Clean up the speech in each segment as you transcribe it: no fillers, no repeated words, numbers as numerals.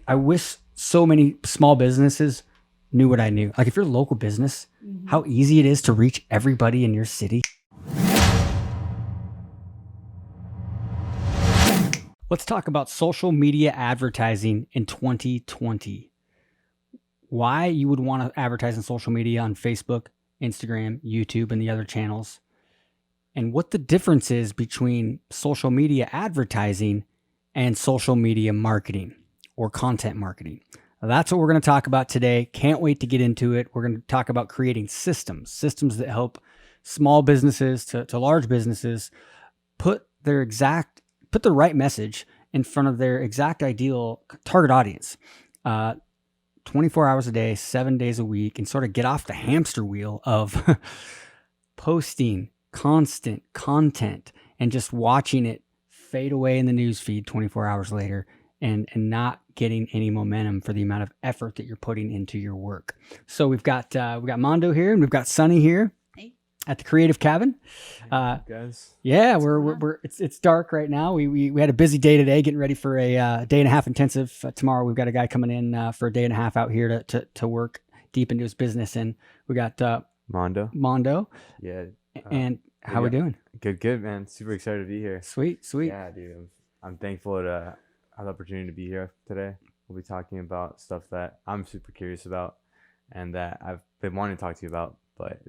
I wish so many small businesses knew what I knew. Like if you're a local business, how easy it is to reach everybody in your city. Let's talk about social media advertising in 2020. Why you would want to advertise on social media on Facebook, Instagram, YouTube, and the other channels. And what the difference is between social media advertising and social media marketing or content marketing. That's what we're going to talk about today. Can't wait to get into it. We're going to talk about creating systems that help small businesses to large businesses put the right message in front of their exact ideal target audience, 24 hours a day, 7 days a week, and sort of get off the hamster wheel of posting constant content and just watching it fade away in the news feed 24 hours later and not getting any momentum for the amount of effort that you're putting into your work. So we've got Mondo here and we've got Sunny here. Hey. At the Creative Cabin. Hey, guys. Yeah, it's dark right now. We had a busy day today getting ready for a day and a half intensive. Tomorrow we've got a guy coming in for a day and a half out here to work deep into his business, and we got Mondo. Yeah. And how we doing? Good, man. Super excited to be here. Sweet. Yeah, dude. I'm thankful to have the opportunity to be here today. We'll be talking about stuff that I'm super curious about and that I've been wanting to talk to you about, but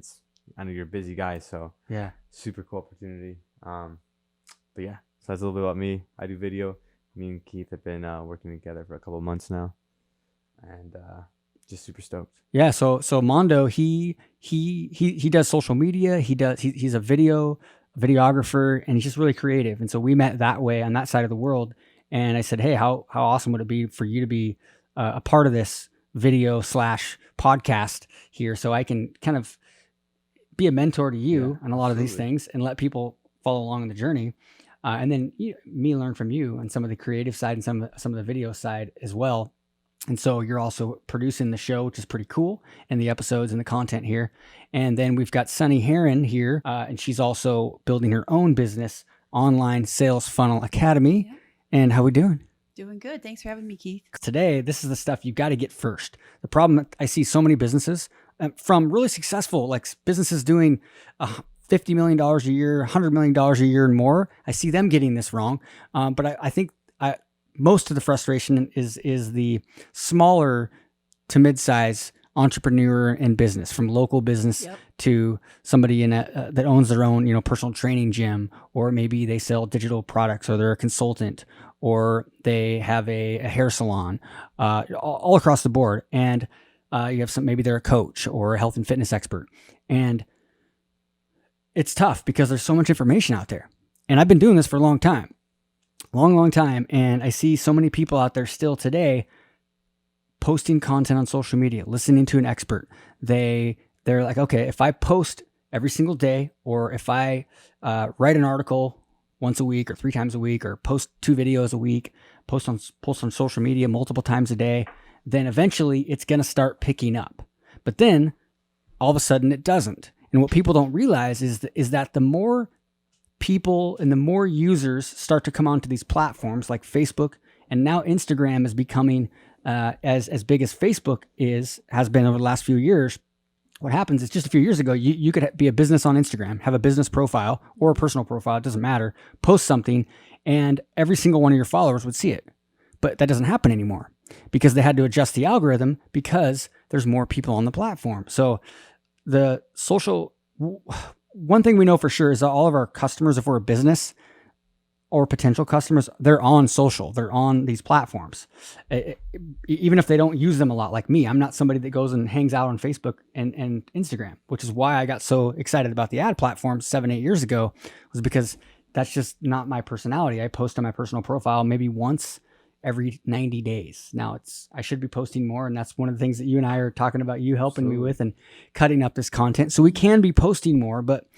I know you're a busy guy, so yeah, super cool opportunity. But yeah, so that's a little bit about me. I do video. Me and Keith have been working together for a couple of months now, and just super stoked. Yeah. So Mondo, he does social media. He's a videographer, and he's just really creative. And so we met that way on that side of the world. And I said, hey, how awesome would it be for you to be a part of this video / podcast here, so I can kind of be a mentor to you on a lot of these things and let people follow along on the journey. And then me learn from you on some of the creative side and some of the video side as well. And so you're also producing the show, which is pretty cool, and the episodes and the content here. And then we've got Sunny Heron here, and she's also building her own business, Online Sales Funnel Academy. Yeah. And how we doing? Doing good. Thanks for having me, Keith. Today, this is the stuff you got to get first. The problem that I see so many businesses from really successful, like businesses doing $50 million a year, $100 million a year and more. I see them getting this wrong. But I think most of the frustration is the smaller to mid-size entrepreneur in business, from local business to somebody that owns their own, personal training gym, or maybe they sell digital products, or they're a consultant, or they have a hair salon, all across the board. And you have maybe they're a coach or a health and fitness expert. And it's tough because there's so much information out there. And I've been doing this for a long time. And I see so many people out there still today posting content on social media, listening to an expert. They're like, okay, if I post every single day, or if I write an article once a week or 3 times a week, or post 2 videos a week, post on social media multiple times a day, then eventually it's going to start picking up. But then all of a sudden it doesn't. And what people don't realize is that the more people and the more users start to come onto these platforms like Facebook, and now Instagram is becoming as big as Facebook has been over the last few years. What happens is, just a few years ago, you could be a business on Instagram, have a business profile or a personal profile, it doesn't matter, post something, and every single one of your followers would see it. But that doesn't happen anymore because they had to adjust the algorithm because there's more people on the platform. So one thing we know for sure is that all of our customers, if we're a business or potential customers, they're on social. They're on these platforms. Even if they don't use them a lot, like me, I'm not somebody that goes and hangs out on Facebook and Instagram, which is why I got so excited about the ad platforms 7-8 years ago, was because that's just not my personality. I post on my personal profile maybe once every 90 days. Now I should be posting more. And that's one of the things that you and I are talking about, you helping me with, and cutting up this content. So we can be posting more, but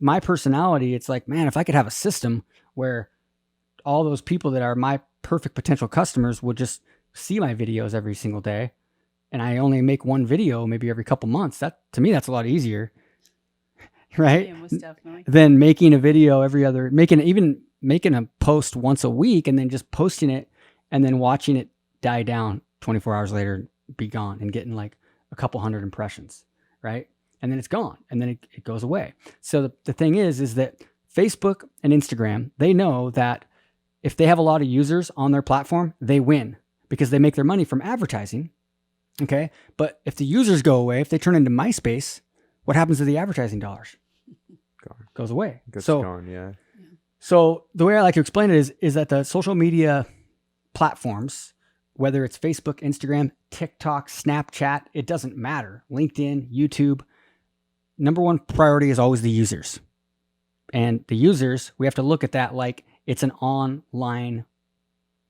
my personality, it's like, man, if I could have a system where all those people that are my perfect potential customers would just see my videos every single day, and I only make one video maybe every couple months, to me, that's a lot easier, right? Yeah, most definitely. Than making a video making a post once a week and then just posting it and then watching it die down 24 hours later, be gone, and getting like a couple hundred impressions, right? And then it's gone, and then it goes away. So the thing is that Facebook and Instagram, they know that if they have a lot of users on their platform, they win because they make their money from advertising. Okay. But if the users go away, if they turn into MySpace, what happens to the advertising dollars? Goes away. Gone, yeah. So the way I like to explain it is that the social media platforms, whether it's Facebook, Instagram, TikTok, Snapchat, it doesn't matter. LinkedIn, YouTube, number one priority is always the users. And the users, we have to look at that like it's an online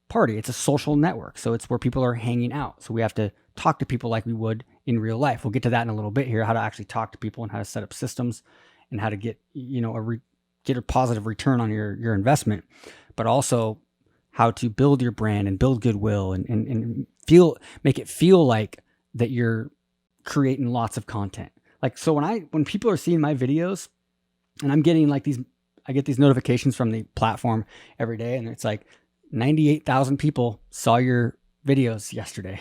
party. It's a social network. So it's where people are hanging out. So we have to talk to people like we would in real life. We'll get to that in a little bit here, how to actually talk to people and how to set up systems and how to get, get a positive return on your investment, but also how to build your brand and build goodwill and make it feel like that you're creating lots of content. Like, so when people are seeing my videos and I'm getting like I get these notifications from the platform every day, and it's like 98,000 people saw your videos yesterday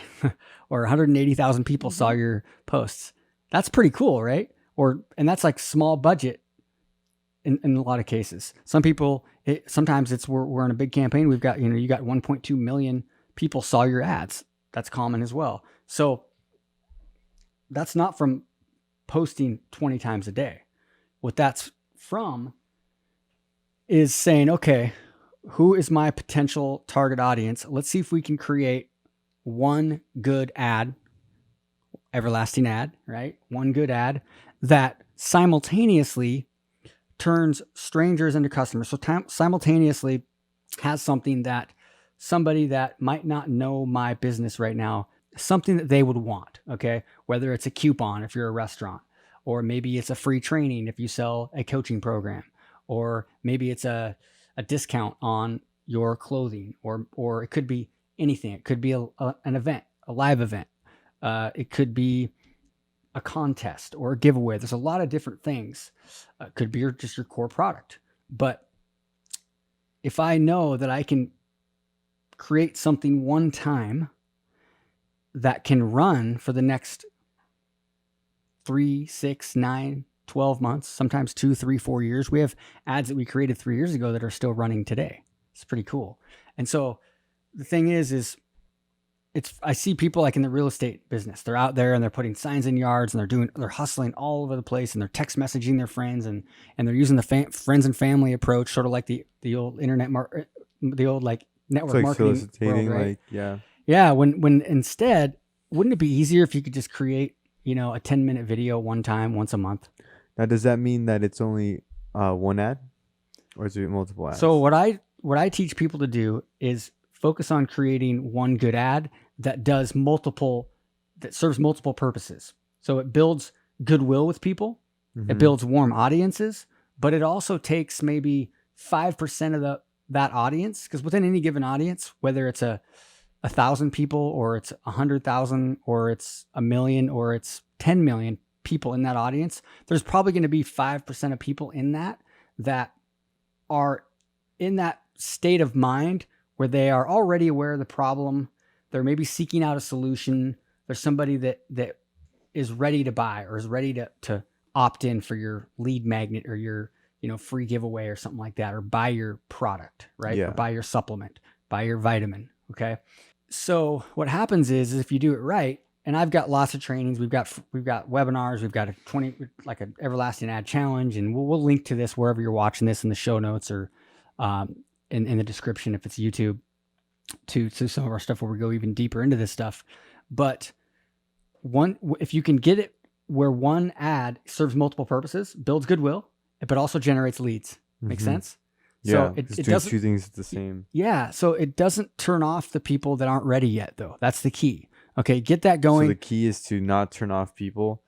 or 180,000 people saw your posts. That's pretty cool, right? And that's like small budget in a lot of cases. Some people, sometimes it's we're in a big campaign. We've got, you got 1.2 million people saw your ads. That's common as well. So that's not from posting 20 times a day. What that's from is saying, okay, who is my potential target audience? Let's see if we can create one good ad, everlasting ad, right? One good ad that simultaneously turns strangers into customers. So simultaneously has something that somebody that might not know my business right now, something that they would want, okay? Whether it's a coupon if you're a restaurant, or maybe it's a free training if you sell a coaching program, or maybe it's a discount on your clothing, or it could be anything. It could be an event, a live event. It could be a contest or a giveaway. There's a lot of different things. It could be just your core product. But if I know that I can create something one time that can run for the next 3, 6, 9, 12 months, sometimes 2, 3, 4 years. We have ads that we created 3 years ago that are still running today. It's pretty cool. And so the thing is I see people like in the real estate business, they're out there and they're putting signs in yards and they're hustling all over the place, and they're text messaging their friends and they're using the friends and family approach, sort of like the old the old like network like marketing soliciting, world, right? like, yeah. Yeah. When instead, wouldn't it be easier if you could just create, a 10-minute video one time, once a month? Now, does that mean that it's only one ad, or is it multiple ads? So what I teach people to do is focus on creating one good ad that serves multiple purposes. So it builds goodwill with people, it builds warm audiences, but it also takes maybe 5% of that audience, because within any given audience, whether it's 1,000 people or it's 100,000 or it's 1 million or it's 10 million people in that audience, there's probably going to be 5% of people in that are in that state of mind where they are already aware of the problem. They're maybe seeking out a solution. There's somebody that is ready to buy or is ready to opt in for your lead magnet or your free giveaway or something like that, or buy your product, right? Yeah. Or buy your supplement, buy your vitamin. Okay. So what happens is if you do it right, and I've got lots of trainings, we've got webinars, we've got an everlasting ad challenge, and we'll link to this wherever you're watching this in the show notes or in the description if it's YouTube to some of our stuff where we go even deeper into this stuff. But if you can get it where one ad serves multiple purposes, builds goodwill, but also generates leads. Make sense? Yeah, so it doing doesn't, two things at the same. Yeah, so it doesn't turn off the people that aren't ready yet, though. That's the key. Okay, get that going. So the key is to not turn off people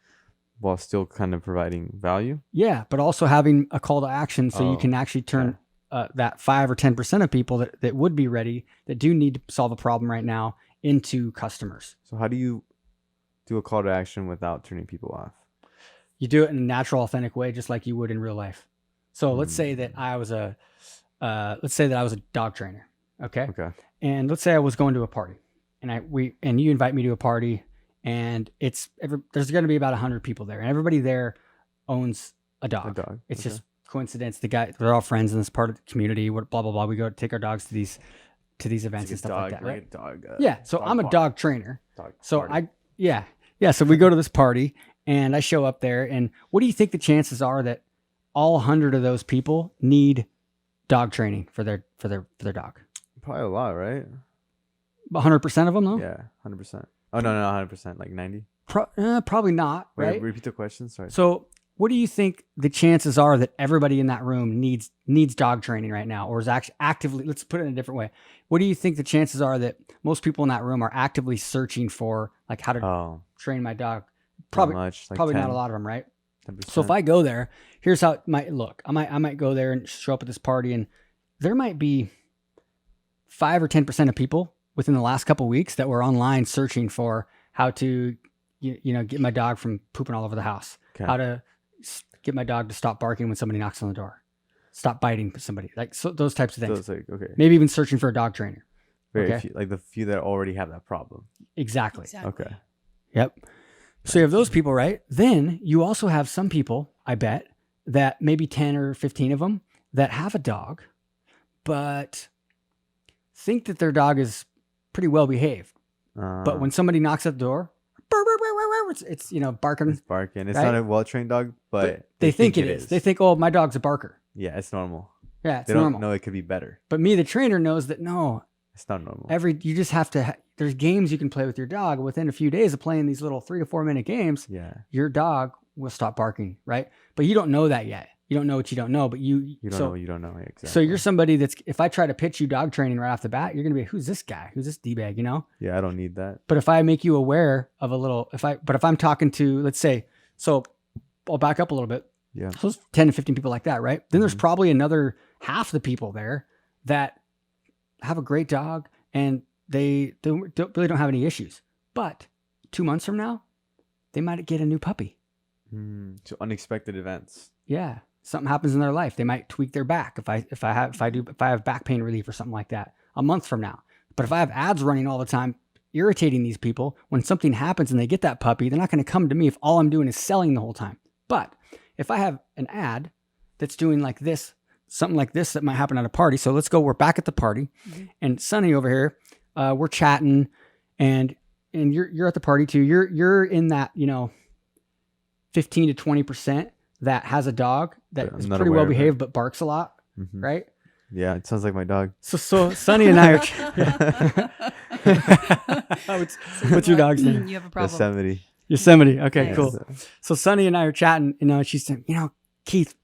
while still kind of providing value. Yeah, but also having a call to action so you can actually turn that 5 or 10% of people that would be ready, that do need to solve a problem right now, into customers. So how do you do a call to action without turning people off? You do it in a natural, authentic way, just like you would in real life. So let's say that I was a dog trainer. Okay. Okay. And let's say I was going to a party and you invite me to a party, and there's going to be about 100 people there, and everybody there owns a dog. It's okay. just coincidence. They're all friends in this part of the community. What blah blah blah. We go take our dogs to these events and stuff like that, right? Yeah. So I'm a dog trainer. So So we go to this party, and I show up there, and what do you think the chances are that all 100 of those people need dog training for their dog? Probably a lot, right? 100% of them, though. Yeah, 100%. Oh no, 100%, like 90. Probably not, Wait, right? repeat the question. Sorry. So, what do you think the chances are that everybody in that room needs dog training right now, or is actually actively? Let's put it in a different way. What do you think the chances are that most people in that room are actively searching for, like, how to train my dog? Probably, much, like probably 10, not a lot of them, right? 10%. So if I go there, here's how it might look. I might go there and show up at this party, and there might be 5 or 10% of people within the last couple of weeks that were online searching for how to, get my dog from pooping all over the house, how to get my dog to stop barking when somebody knocks on the door, stop biting somebody, like those types of things. So it's like, okay. Maybe even searching for a dog trainer. Very few, like the few that already have that problem. Exactly. Okay. Yep. So you have those people, right? Then you also have some people, I bet, that maybe 10 or 15 of them that have a dog, but think that their dog is pretty well behaved. But when somebody knocks at the door, it's barking. It's barking. It's right? not a well-trained dog, but they think it is. They think, oh, my dog's a barker. Yeah, it's normal. Yeah, it's they normal. Don't know it could be better. But me, the trainer, knows that no, it's not normal. You just have to. There's games you can play with your dog. Within a few days of playing these little 3 to 4 minute games, your dog will stop barking, right? But you don't know that yet. You don't know what you don't know, but you don't know what you don't know. Exactly. So you're somebody that's, if I try to pitch you dog training right off the bat, you're going to be, who's this guy? Who's this D-bag, Yeah, I don't need that. But if I make you aware of if I'm talking to, let's say, so I'll back up a little bit. Yeah. So it's 10 to 15 people like that, right? Then there's probably another half the people there that have a great dog and they really don't have any issues. But 2 months from now, they might get a new puppy. So unexpected events. Yeah. Something happens in their life. They might tweak their back if I have back pain relief or something like that a month from now. But if I have ads running all the time, irritating these people, when something happens and they get that puppy, they're not going to come to me if all I'm doing is selling the whole time. But if I have an ad that's doing like this, something like this that might happen at a party. So we're back at the party, and Sonny over here, we're chatting, and you're at the party too. You're in that 15 to 20% that has a dog that is pretty well behaved but barks a lot, right? Yeah, it sounds like my dog. So Sonny and I are. What's your dog's name? You have a problem. Yosemite. Okay, Nice. cool. So Sonny and I are chatting, and she's saying, Keith,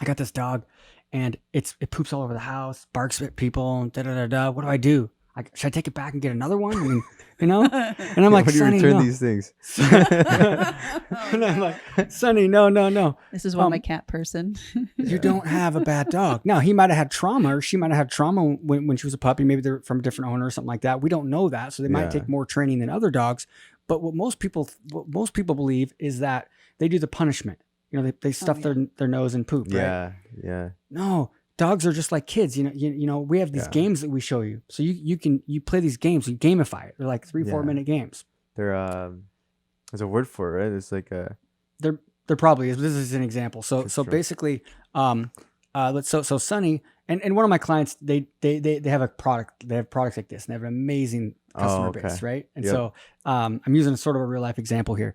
I got this dog, and it poops all over the house, barks at people, and What do I do? Should I take it back and get another one? I mean, And I'm like, how do you Sonny, return no. these things? And I'm like, Sonny, no. This is why my cat person. You don't have a bad dog. Now, he might have had trauma, or she might have had trauma when she was a puppy. Maybe they're from a different owner or something like that. We don't know that. So they might take more training than other dogs. But what most people believe is that they do the punishment. They stuff their nose in poop, right? Yeah. No, dogs are just like kids. We have these games that we show you. So you play these games, you gamify it. They're like 3-4 minute games. They're there's a word for it, right? It's like there probably is. But this is an example. So basically, so Sonny and one of my clients, they have a product. They have products like this, and they have an amazing customer base, right? And so I'm using a sort of a real life example here.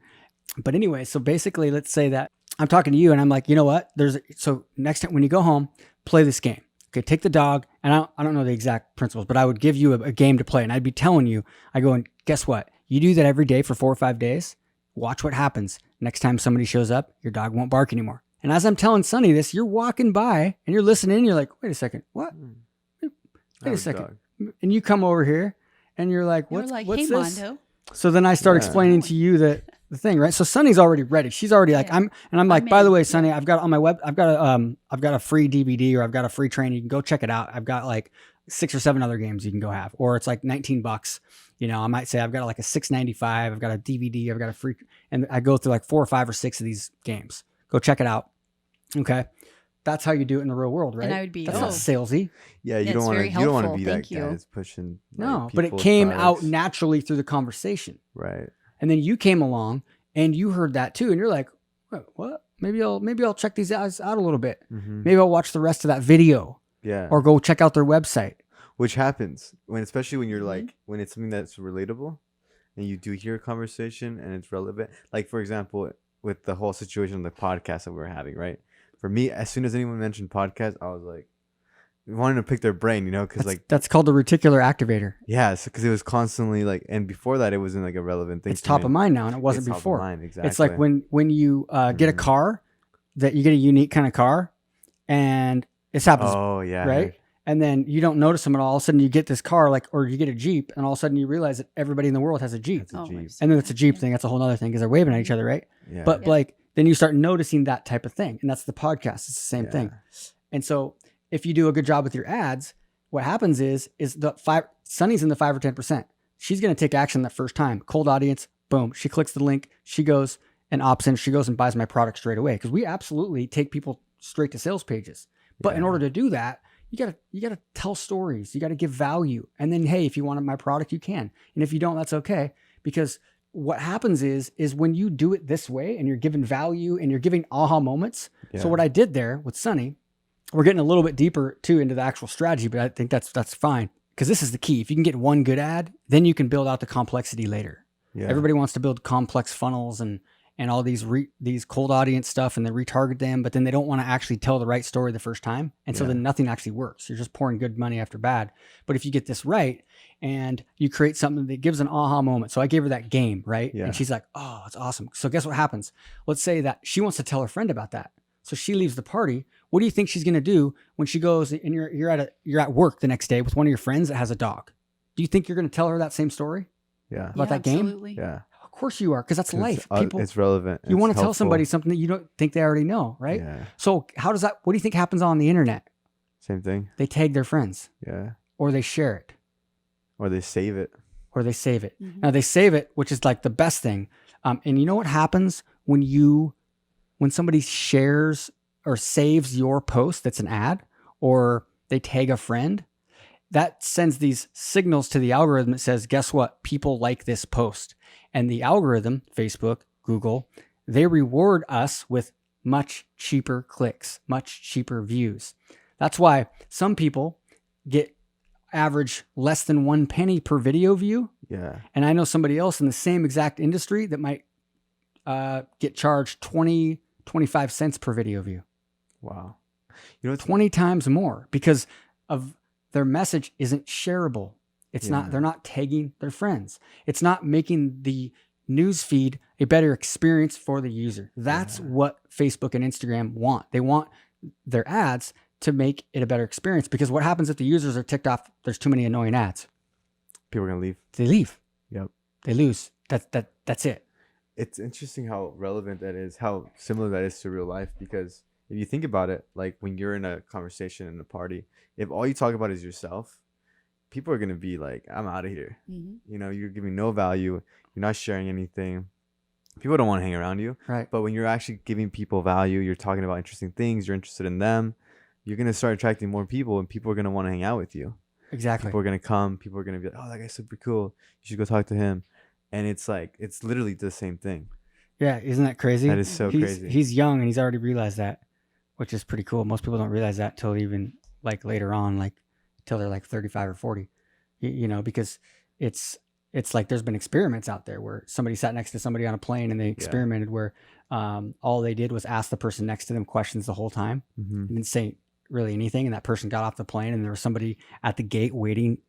But anyway, so basically, let's say that I'm talking to you, and I'm like, you know what? So next time when you go home, play this game. Okay, take the dog, and I don't know the exact principles, but I would give you a game to play, and I'd be telling you, I go, and guess what? You do that every day for 4 or 5 days. Watch what happens. Next time somebody shows up, your dog won't bark anymore. And as I'm telling Sonny this, you're walking by and you're listening, and you're like, wait a second, what? Wait a second. And you come over here and you're like, what's hey, this? Mondo. So then I start explaining to you the thing, right? So Sonny's already ready. She's already like, I'm like, by the way, Sonny, I've got on my web, I've got a free DVD, or I've got a free training. You can go check it out. I've got like 6 or 7 other games you can go have, or it's like $19. I might say I've got like a $6.95. I've got a DVD. I've got a free, and I go through like 4 or 5 or 6 of these games. Go check it out. Okay. that's how you do it in the real world, right? And I would be, that's oh, not salesy. Yeah, you Yeah, don't it's want to. very You don't want to helpful. be that Thank guy you. that's pushing. No, like, but it people's came products. out naturally through the conversation. Right. And then you came along and you heard that too. And you're like, what? Maybe I'll check these guys out a little bit. Mm-hmm. Maybe I'll watch the rest of that video Yeah. or go check out their website. Which happens especially when you're Mhm. like, when it's something that's relatable and you do hear a conversation and it's relevant. Like, for example, with the whole situation of the podcast that we were having, right? For me, as soon as anyone mentioned podcast, I was like, wanting to pick their brain, because That's called the reticular activator. yeah, because it was constantly like, and before that, it wasn't like a relevant thing. It's top of mind now, and it wasn't It's before. Top of mind, exactly. It's like when you get a car, that you get a unique kind of car, and this happens, Oh yeah, right? And then you don't notice them at all. All of a sudden, you get this car, or you get a Jeep, and all of a sudden you realize that everybody in the world has a Jeep. That's a Jeep. And then it's a Jeep thing. That's a whole other thing because they're waving at each other, right? Yeah. But like then you start noticing that type of thing, and that's the podcast. It's the same thing. And so if you do a good job with your ads, what happens is Sunny's in the 5 or 10%. She's going to take action that first time. Cold audience, boom. She clicks the link. She goes and opts in. She goes and buys my product straight away because we absolutely take people straight to sales pages. But in order to do that, you gotta tell stories. You gotta give value. And then, hey, if you wanted my product, you can. And if you don't, that's okay. Because what happens is when you do it this way and you're giving value and you're giving aha moments. Yeah. So what I did there with Sunny, we're getting a little bit deeper too into the actual strategy, but I think that's fine. Because this is the key. If you can get one good ad, then you can build out the complexity later. Yeah. Everybody wants to build complex funnels and all these cold audience stuff and then retarget them, but then they don't want to actually tell the right story the first time. And so then nothing actually works. You're just pouring good money after bad. But if you get this right and you create something that gives an aha moment. So I gave her that game, right? Yeah. And she's like, oh, it's awesome. So guess what happens? Let's say that she wants to tell her friend about that. So she leaves the party. What do you think she's going to do when she goes and you're at work the next day with one of your friends that has a dog? Do you think you're going to tell her that same story Yeah. about that game? Absolutely. Yeah. Of course you are, because that's life. People, it's relevant. you want to It's tell helpful. somebody something that you don't think they already know, right? Yeah. So what do you think happens on the internet? Same thing. They tag their friends Yeah. or they share it Or they save it. or they save it. Mhm. Now they save it, which is like the best thing. And you know what happens when somebody shares or saves your post that's an ad or they tag a friend? That sends these signals to the algorithm that says, guess what? People like this post. And the algorithm, Facebook, Google, they reward us with much cheaper clicks, much cheaper views. That's why some people get average less than 1 penny per video view. Yeah. And I know somebody else in the same exact industry that might get charged 20, 25 cents per video view. Wow. You know, it's 20 times more because of their message isn't shareable. It's Yeah. not, they're not tagging their friends. It's not making the news feed a better experience for the user. That's what Facebook and Instagram want. They want their ads to make it a better experience because what happens if the users are ticked off? There's too many annoying ads. people are gonna leave. They leave. Yep. They lose. That's it. It's interesting how relevant that is, how similar that is to real life. Because if you think about it, like when you're in a conversation in a party, if all you talk about is yourself, people are gonna be like, "I'm out of here." Mhm. You're giving no value. You're not sharing anything. People don't want to hang around you. Right. But when you're actually giving people value, you're talking about interesting things, you're interested in them, you're going to start attracting more people and people are going to want to hang out with you. Exactly. People are going to come. People are going to be like, oh, that guy's super cool. You should go talk to him. And it's like, it's literally the same thing. Yeah. Isn't that crazy? That is so crazy. He's young and he's already realized that, which is pretty cool. Most people don't realize that till even like later on, like till they're like 35 or 40, because it's like there's been experiments out there where somebody sat next to somebody on a plane and they experimented where all they did was ask the person next to them questions the whole time and didn't say really anything. And that person got off the plane and there was somebody at the gate waiting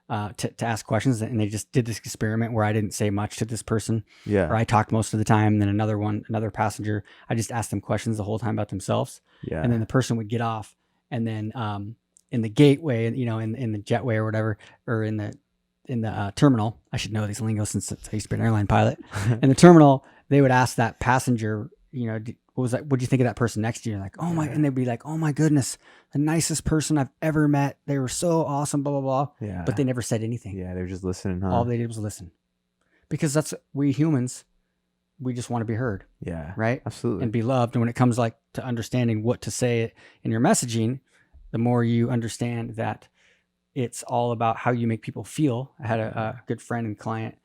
to ask questions. And they just did this experiment where I didn't say much to this person. Yeah. Or I talked most of the time. And then another passenger, I just asked them questions the whole time about themselves. Yeah. And then the person would get off and then in the gateway, in the jetway or whatever, or in the terminal, I should know these lingo since I used to be an airline pilot. In the terminal, they would ask that passenger, what was that? What'd you think of that person next to you? Like, oh my, and they'd be like, oh my goodness, the nicest person I've ever met. They were so awesome, blah, blah, blah. Yeah. But they never said anything. Yeah. They were just listening, huh? All they did was listen. Because we humans, we just want to be heard, Yeah. right? Absolutely. And be loved. And when it comes like to understanding what to say in your messaging, the more you understand that it's all about how you make people feel. I had a good friend and client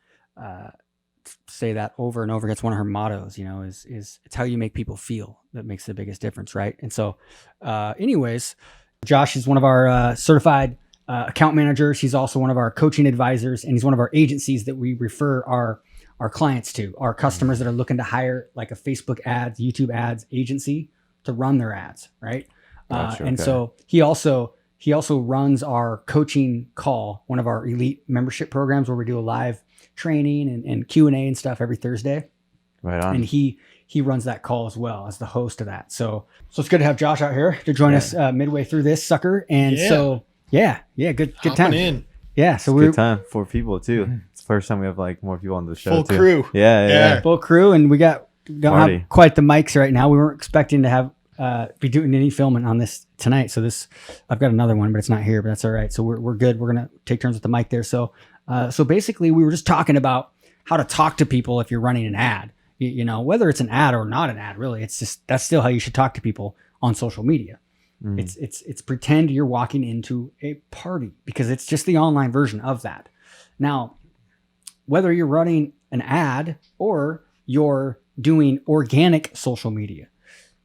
say that over and over. It's one of her mottos, is it's how you make people feel that makes the biggest difference, right? And so anyways, Josh is one of our certified account managers. He's also one of our coaching advisors, and he's one of our agencies that we refer our clients to, our customers that are looking to hire like a Facebook ads, YouTube ads agency to run their ads, right? Gotcha, and okay. so he also runs our coaching call, one of our elite membership programs where we do a live training and Q&A and stuff every Thursday. Right on. And he runs that call as well as the host of that. So it's good to have Josh out here to join us midway through this sucker. And so, good time. In. Yeah. So Good time. 4 people too. It's the first time we have like more people on the show Full too. crew. Yeah. full crew. And we don't Party. have quite the mics right now. We weren't expecting to have, be doing any filming on this tonight. So I've got another one, but it's not here, but that's all right. So we're good. We're going to take turns with the mic there. So basically we were just talking about how to talk to people if you're running an ad, whether it's an ad or not an ad, really, that's still how you should talk to people on social media. It's pretend you're walking into a party because it's just the online version of that. Now, whether you're running an ad or you're doing organic social media,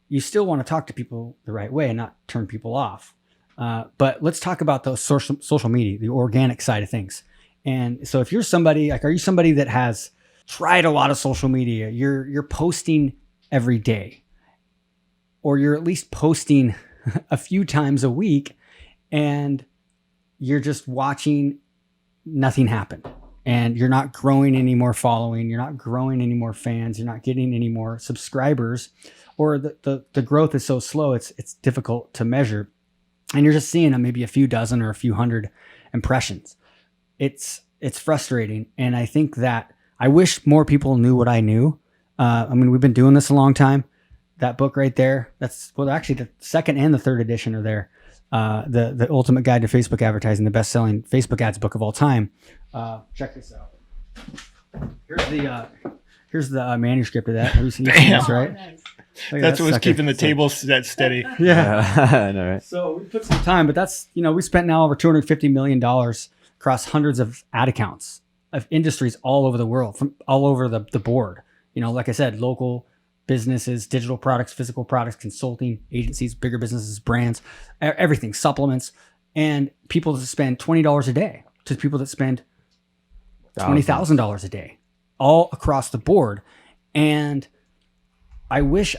you still want to talk to people the right way and not turn people off. But let's talk about those social media, the organic side of things. And so if you're somebody, are you somebody that has tried a lot of social media? You're posting every day, or you're at least posting a few times a week, and you're just watching nothing happen. And you're not growing any more following. You're not growing any more fans. You're not getting any more subscribers, or the growth is so slow, it's difficult to measure. And you're just seeing maybe a few dozen or a few hundred impressions. It's frustrating. And I think that I wish more people knew what I knew. We've been doing this a long time. That book right there, actually the second and the third edition are there. The Ultimate Guide to Facebook Advertising, the best-selling Facebook ads book of all time. Check this out. Here's the manuscript of that. Have you seen this, right? Nice. That's what's keeping the table set steady. Yeah. I know, right? So we put some time, but that's, we spent now over $250 million across hundreds of ad accounts of industries all over the world, from all over the board. Like I said, local businesses, digital products, physical products, consulting, agencies, bigger businesses, brands, everything, supplements, and people that spend $20 a day to people that spend $20,000 a day, all across the board. And I wish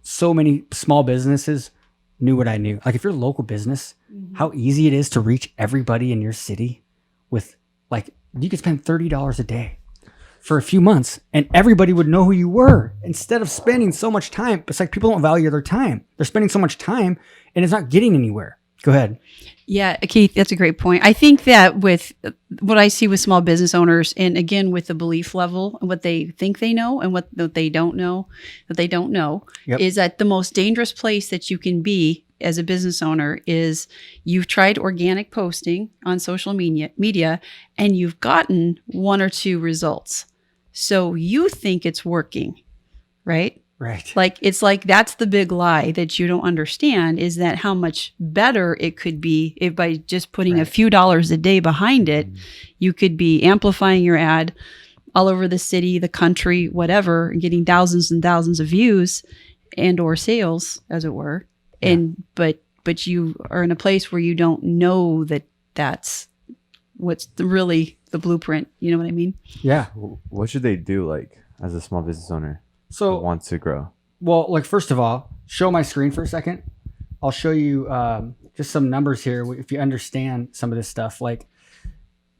so many small businesses knew what I knew. Like if you're a local business, how easy it is to reach everybody in your city with, like, you could spend $30 a day for a few months and everybody would know who you were, instead of spending so much time. It's like people don't value their time. They're spending so much time and it's not getting anywhere. Go ahead. Yeah, Keith, that's a great point. I think that with what I see with small business owners, and again, with the belief level and what they think they know and what they don't know, Yep. is that the most dangerous place that you can be as a business owner is you've tried organic posting on social media and you've gotten 1 or 2 results. So you think it's working, right? Right. It's like that's the big lie that you don't understand, is that how much better it could be if by just putting a few dollars a day behind it, you could be amplifying your ad all over the city, the country, whatever, and getting thousands and thousands of views and or sales, as it were. Yeah. And but you are in a place where you don't know that that's what's really the blueprint. You know what I mean? Yeah. What should they do, like, as a small business owner So who wants to grow? Well, like, first of all, show my screen for a second. I'll show you just some numbers here. If you understand some of this stuff, like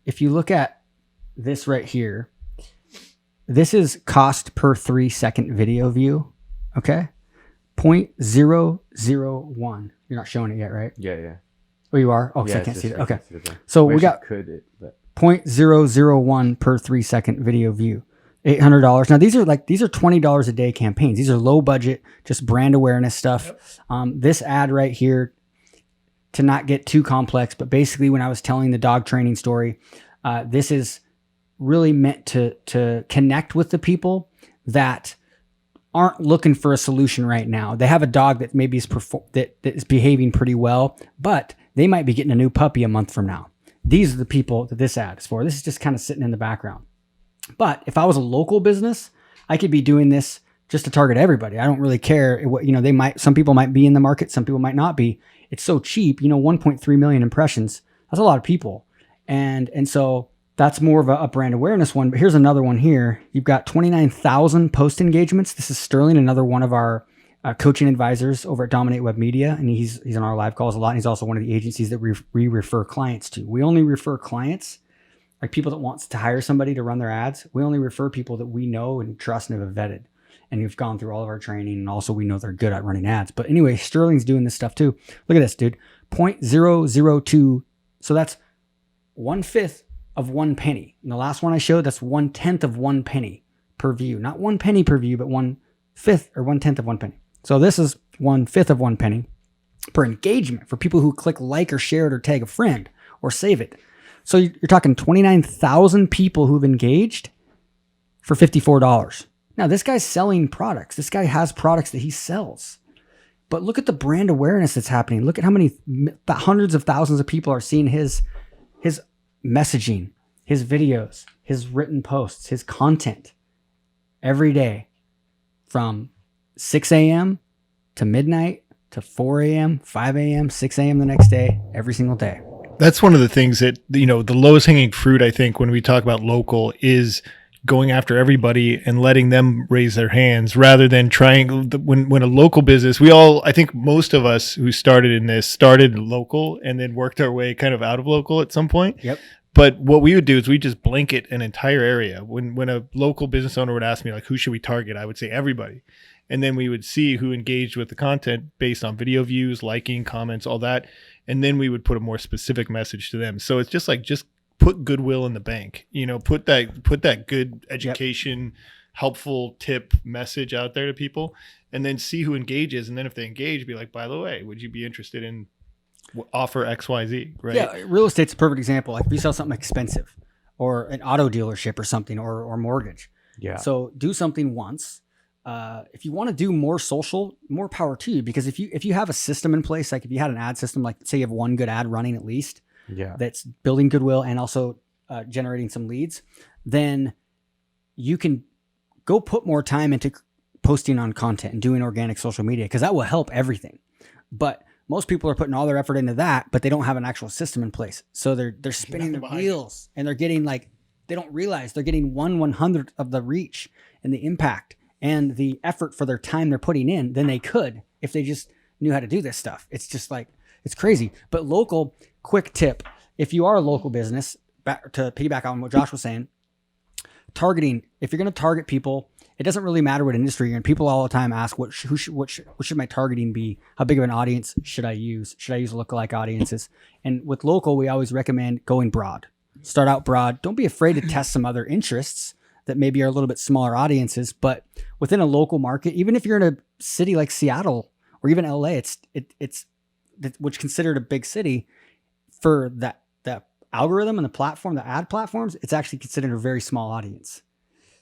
if you look at this right here, this is cost per 3-second video view. Okay. 0.001. You're not showing it yet, right? Yeah. Oh, you are? Oh, 'cause Yeah, I can't it's see it. just- I Okay. can't see it there. So We we got actually could it, but 0.001 per 3-second video view. $800. Now these are $20 a day campaigns. These are low budget, just brand awareness stuff. Yep. This ad right here, to not get too complex, but basically when I was telling the dog training story, this is really meant to connect with the people that aren't looking for a solution right now. They have a dog that maybe that is behaving pretty well, but they might be getting a new puppy a month from now. These are the people that this ad is for. This is just kind of sitting in the background. But if I was a local business, I could be doing this just to target everybody. I don't really care what, some people might be in the market, some people might not be. It's so cheap, 1.3 million impressions. That's a lot of people. And so that's more of a brand awareness one. But here's another one here. You've got 29,000 post engagements. This is Sterling, another one of our coaching advisors over at Dominate Web Media. And he's on our live calls a lot. And he's also one of the agencies that we refer clients to. We only refer clients, like people that wants to hire somebody to run their ads. We only refer people that we know and trust and have vetted. And we've gone through all of our training. And also we know they're good at running ads. But anyway, Sterling's doing this stuff too. Look at this, dude. 0.002. So that's 1/5 of 1 penny. And the last one I showed, that's 1/10 of 1 penny per view. Not 1 penny per view, but 1/5 or 1/10 of 1 penny. So this is 1/5 of 1 penny per engagement for people who click like or share it or tag a friend or save it. So you're talking 29,000 people who've engaged for $54. Now, this guy's selling products. This guy has products that he sells. But look at the brand awareness that's happening. Look at how many hundreds of thousands of people are seeing his messaging, his videos, his written posts, his content every day from 6 a.m. to midnight to 4 a.m., 5 a.m., 6 a.m. the next day, every single day. That's one of the things that, the lowest hanging fruit, I think, when we talk about local is going after everybody and letting them raise their hands rather than trying when a local business, I think most of us who started in this started local and then worked our way kind of out of local at some point. Yep. But what we would do is we just blanket an entire area. When a local business owner would ask me, like, who should we target? I would say everybody. And then we would see who engaged with the content based on video views, liking, comments, all that. And then we would put a more specific message to them. So it's just put goodwill in the bank, put that good education, helpful tip message out there to people, and then see who engages. And then if they engage, be like, by the way, would you be interested in offer XYZ, right? Yeah, real estate's a perfect example. Like if you sell something expensive or an auto dealership or something or mortgage. Yeah. So do something once. If you want to do more social, more power to you, because if you have a system in place, like if you had an ad system, like say you have one good ad running at least, that's building goodwill and also generating some leads, then you can go put more time into posting on content and doing organic social media, because that will help everything. But most people are putting all their effort into that, but they don't have an actual system in place. So they're spinning their wheels and they're getting they don't realize they're getting 1/100th of the reach and the impact and the effort for their time they're putting in than they could if they just knew how to do this stuff. It's just it's crazy. But local, quick tip, if you are a local business, back to piggyback on what Josh was saying, targeting, if you're going to target people, it doesn't really matter what industry you're in. People all the time ask, what should my targeting be? How big of an audience should I use? Should I use lookalike audiences? And with local, we always recommend going broad. Start out broad. Don't be afraid to test some other interests that maybe are a little bit smaller audiences, but within a local market, even if you're in a city like Seattle or even LA, it's which considered a big city, for the algorithm and the platform, the ad platforms, it's actually considered a very small audience.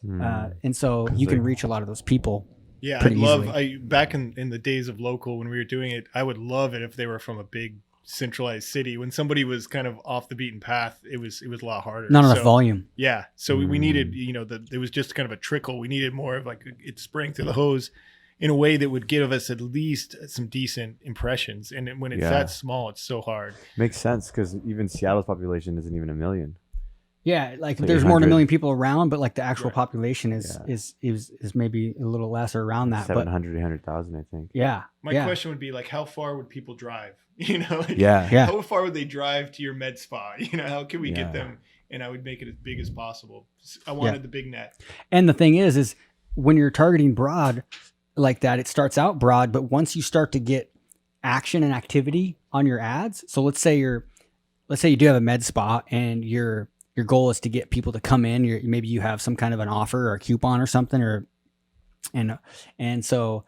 And so you can reach a lot of those people. Yeah, easily. Back in the days of local, when we were doing it, I would love it if they were from a big centralized city. When somebody was kind of off the beaten path, it was a lot harder. Not enough volume. Yeah. So we needed, it was just kind of a trickle. We needed more of it sprang through the hose in a way that would give us at least some decent impressions. And when it's that small, it's so hard. Makes sense, because even Seattle's population isn't even 1 million. Yeah, there's more than 1 million people around, but the actual population is maybe a little less or around that. 700, 800,000, I think. Yeah. My question would be how far would people drive? Yeah. How far would they drive to your med spa? How can we get them? And I would make it as big as possible. I wanted the big net. And the thing is when you're targeting broad like that, it starts out broad, but once you start to get action and activity on your ads. So let's say you do have a med spa and your goal is to get people to come in. Maybe you have some kind of an offer or a coupon or something, and so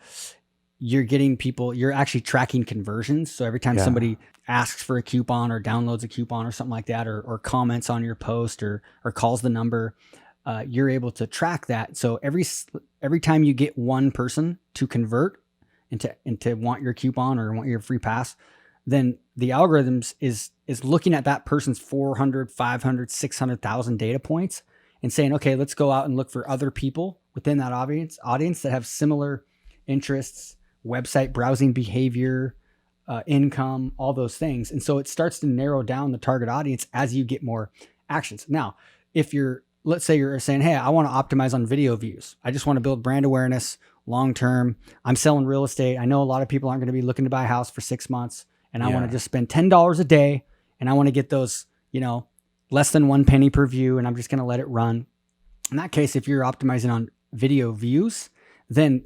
you're getting people. You're actually tracking conversions. So every time somebody asks for a coupon or downloads a coupon or something like that, or comments on your post or calls the number, you're able to track that. So every time you get one person to convert into want your coupon or want your free pass, then the algorithms is looking at that person's 400, 500, 600,000 data points and saying, okay, let's go out and look for other people within that audience that have similar interests, website browsing behavior, income, all those things. And so it starts to narrow down the target audience as you get more actions. Now, if let's say you're saying, hey, I want to optimize on video views. I just want to build brand awareness long-term. I'm selling real estate. I know a lot of people aren't going to be looking to buy a house for 6 months, and I want to just spend $10 a day, and I want to get those, less than 1 penny per view, and I'm just going to let it run. In that case, if you're optimizing on video views, then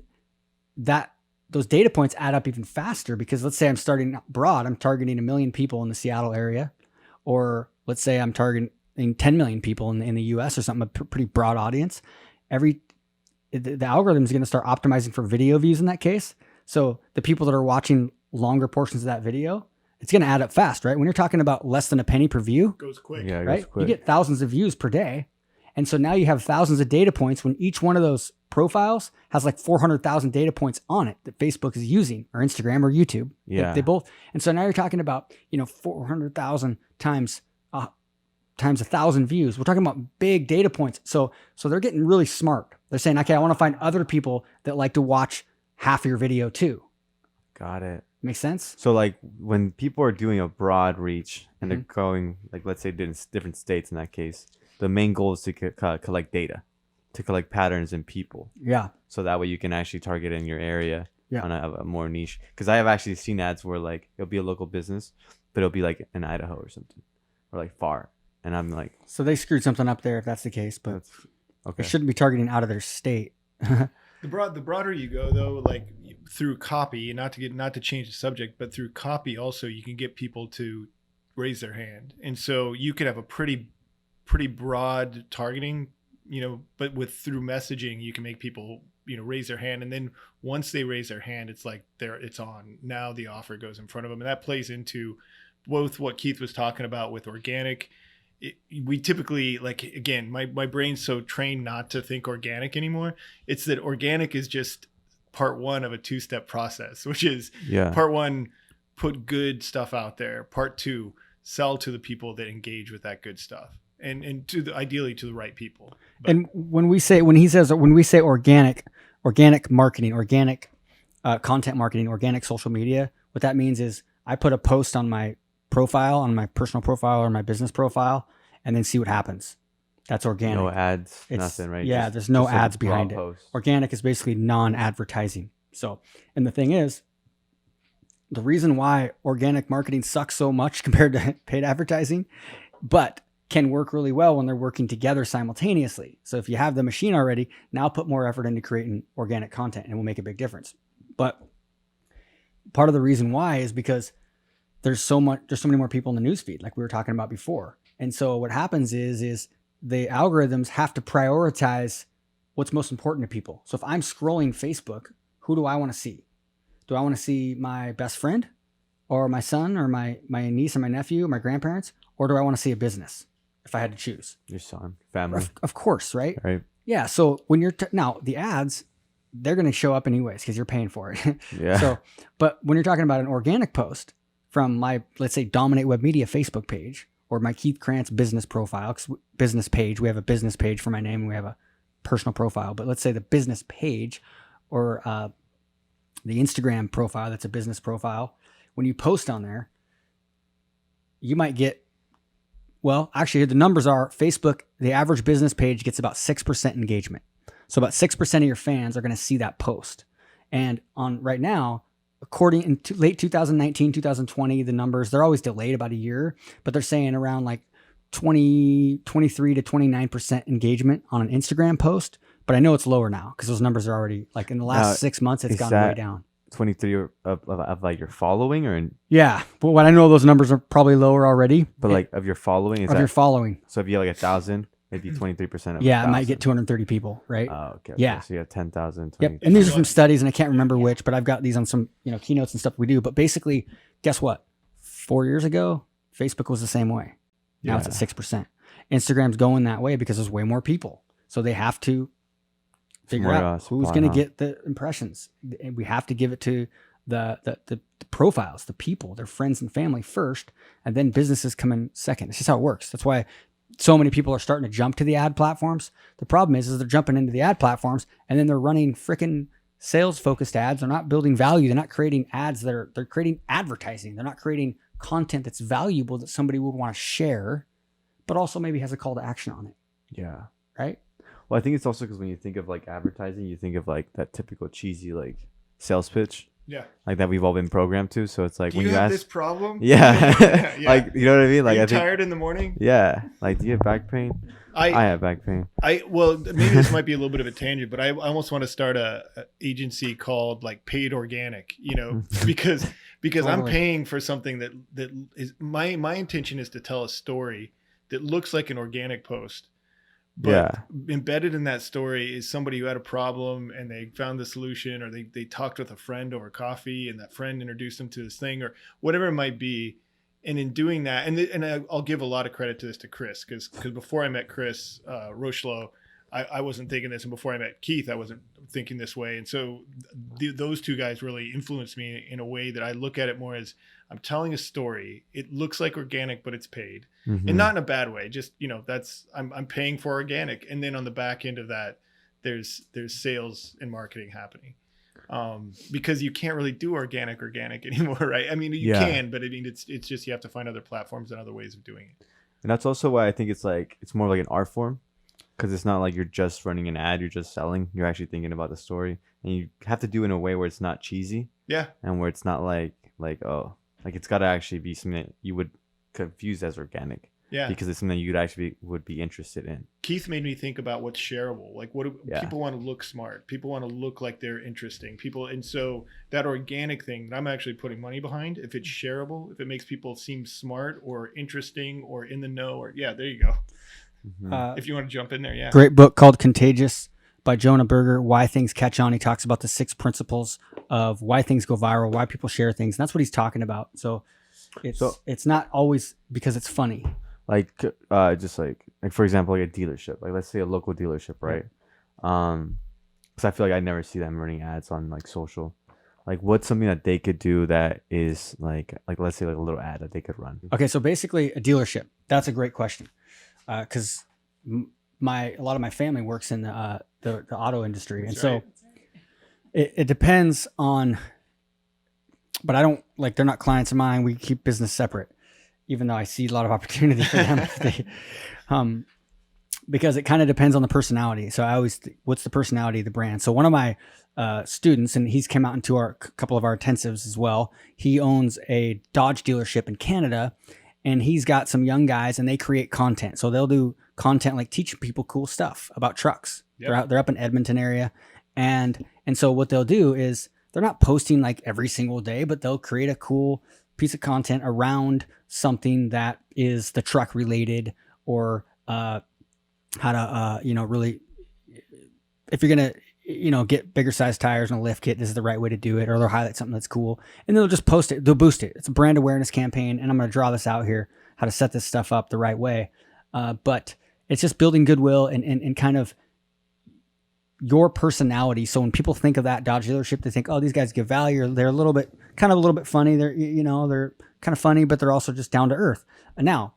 those data points add up even faster, because let's say I'm starting broad, I'm targeting 1 million people in the Seattle area, or let's say I'm targeting 10 million people in the US or something, a pretty broad audience. The algorithm is going to start optimizing for video views in that case. So the people that are watching longer portions of that video, it's going to add up fast, right? When you're talking about less than 1 penny per view, Goes quick. Yeah, it right? goes quick. You get thousands of views per day. And so now you have thousands of data points when each one of those profiles has like 400,000 data points on it that Facebook is using, or Instagram or YouTube. Yeah. They both. And so now you're talking about, 400,000 times 1,000 views. We're talking about big data points. So they're getting really smart. They're saying, okay, I want to find other people that like to watch half your video too. Got it. Makes sense? So like when people are doing a broad reach and they're going, like, let's say different states in that case, the main goal is to collect data, to collect patterns in people. Yeah. So that way you can actually target in your area Yeah. on a more niche. Because I have actually seen ads where like it'll be a local business, but it'll be like in Idaho or something, or like far. And I'm like, So they screwed something up there if that's the case, but that's okay. they shouldn't be targeting out of their state. The broader you go, though, like through copy, not to change the subject, but through copy also, you can get people to raise their hand, and so you could have a pretty broad targeting, but through messaging, you can make people raise their hand, and then once they raise their hand, it's like it's on. Now the offer goes in front of them, and that plays into both what Keith was talking about with organic. We typically, like, again, my brain's so trained not to think organic anymore. It's that organic is just part one of a 2-step process, which is part one, put good stuff out there. Part two, sell to the people that engage with that good stuff, and ideally to the right people. But, And when we say organic marketing, organic content marketing, organic social media, what that means is I put a post on my profile, on my personal profile or my business profile, and then see what happens. That's organic. No ads, It's- nothing, right? Yeah, there's no just a ads raw behind it. post. Organic is basically non-advertising. So, and the thing is, the reason why organic marketing sucks so much compared to paid advertising, but can work really well when they're working together simultaneously. So if you have the machine already, now put more effort into creating organic content and it will make a big difference. But part of the reason why is because there's so many more people in the newsfeed, like we were talking about before. And so what happens is the algorithms have to prioritize what's most important to people. So if I'm scrolling Facebook, who do I want to see? Do I want to see my best friend or my son or my niece or my nephew or my grandparents? Or do I want to see a business if I had to choose? Your son, family, Of course, right? right? Yeah. So when you're now the ads, they're going to show up anyways because you're paying for it. Yeah. So, but when you're talking about an organic post from my, let's say, Dominate Web Media Facebook page or my Keith Krance business profile, business page, we have a business page for my name and we have a personal profile, but let's say the business page or the Instagram profile, that's a business profile. When you post on there, you might get, well, actually the numbers are Facebook, the average business page gets about 6% engagement. So about 6% of your fans are going to see that post. And on right now, according in late 2019, 2020, the numbers, they're always delayed about a year, but they're saying around like 23 to 29% engagement on an Instagram post. But I know it's lower now because those numbers are already like in the last 6 months, it's gone way down. 23 of like your following, or Yeah. But what I know, those numbers are probably lower already. but like of your following, Of your following. so if you have like 1,000, maybe 23% of Yeah, it 1,000. might get 230 people, right? Oh, okay. Yeah. So you have 10,000. Yep. And these are from studies and I can't remember which, but I've got these on some, keynotes and stuff we do. But basically, guess what? 4 years ago, Facebook was the same way. Now it's at 6%. Instagram's going that way because there's way more people. So they have to figure more, out who's supply, going to huh? get the impressions. And we have to give it to the profiles, the people, their friends and family first, and then businesses come in second. It's just how it works. That's why so many people are starting to jump to the ad platforms. The problem is they're jumping into the ad platforms and then they're running freaking sales focused ads. They're not building value. They're not creating ads. They're creating advertising. They're not creating content that's valuable that somebody would want to share, but also maybe has a call to action on it. Yeah. Right. Well, I think it's also because when you think of like advertising, you think of like that typical cheesy like sales pitch, Yeah. like that we've all been programmed to. So it's like Do when you you have ask, this problem? yeah, Yeah. like you know what I mean. Like Are you I think, tired in the morning? yeah, like do you have back pain? I have back pain. Well, maybe this might be a little bit of a tangent, but I almost want to start a agency called like paid organic, because I'm Totally. paying for something that is my intention is to tell a story that looks like an organic post. But Yeah. embedded in that story is somebody who had a problem and they found the solution, or they talked with a friend over coffee and that friend introduced them to this thing or whatever it might be. And in doing that, and I'll give a lot of credit to this to Chris, because before I met Chris Rocheleau, I wasn't thinking this. And before I met Keith, I wasn't thinking this way. And so those two guys really influenced me in a way that I look at it more as I'm telling a story. It looks like organic, but it's paid. Mhm. And not in a bad way. Just, that's I'm paying for organic. And then on the back end of that, there's sales and marketing happening. Because you can't really do organic anymore, right? I mean, you Yeah. can, but I mean, it's just you have to find other platforms and other ways of doing it. And that's also why I think it's more like an art form, because it's not like you're just running an ad, you're just selling. You're actually thinking about the story, and you have to do it in a way where it's not cheesy Yeah. and where it's not like it's got to actually be something that you would confuse as organic. Yeah. Because it's something you'd actually would be interested in. Keith made me think about what's shareable. Like, what do Yeah. people want to look smart? People want to look like they're interesting. And so that organic thing that I'm actually putting money behind, if it's shareable, if it makes people seem smart or interesting or in the know, or there you go. Mhm. If you want to jump in there, yeah. Great book called Contagious by Jonah Berger, Why Things Catch On. He talks about the 6 principles of why things go viral, why people share things. And that's what he's talking about. So it's not always because it's funny. Like just like for example, like a dealership, like let's say a local dealership, right? Because I feel like I never see them running ads on like social. Like what's something that they could do that is like let's say like a little ad that they could run. Okay, so basically a dealership. That's a great question, because a lot of my family works in the auto industry, and so it depends on. But I don't they're not clients of mine. We keep business separate, even though I see a lot of opportunity for them. Because it kind of depends on the personality. So I always, what's the personality of the brand? So one of my students, and he's come out into a couple of our intensives as well. He owns a Dodge dealership in Canada, and he's got some young guys, and they create content. So they'll do content like teaching people cool stuff about trucks. Yep. They're up in Edmonton area, and so what they'll do is they're not posting like every single day, but they'll create a cool piece of content around something that is the truck related, or how to really, if you're gonna get bigger size tires and a lift kit, this is the right way to do it. Or they'll highlight something that's cool, and they'll just post it. They'll boost it. It's a brand awareness campaign, and I'm going to draw this out here, how to set this stuff up the right way. But it's just building goodwill and kind of your personality. So when people think of that Dodge dealership, they think, oh, these guys give value. Or they're a little bit funny. They're they're kind of funny, but they're also just down to earth. And now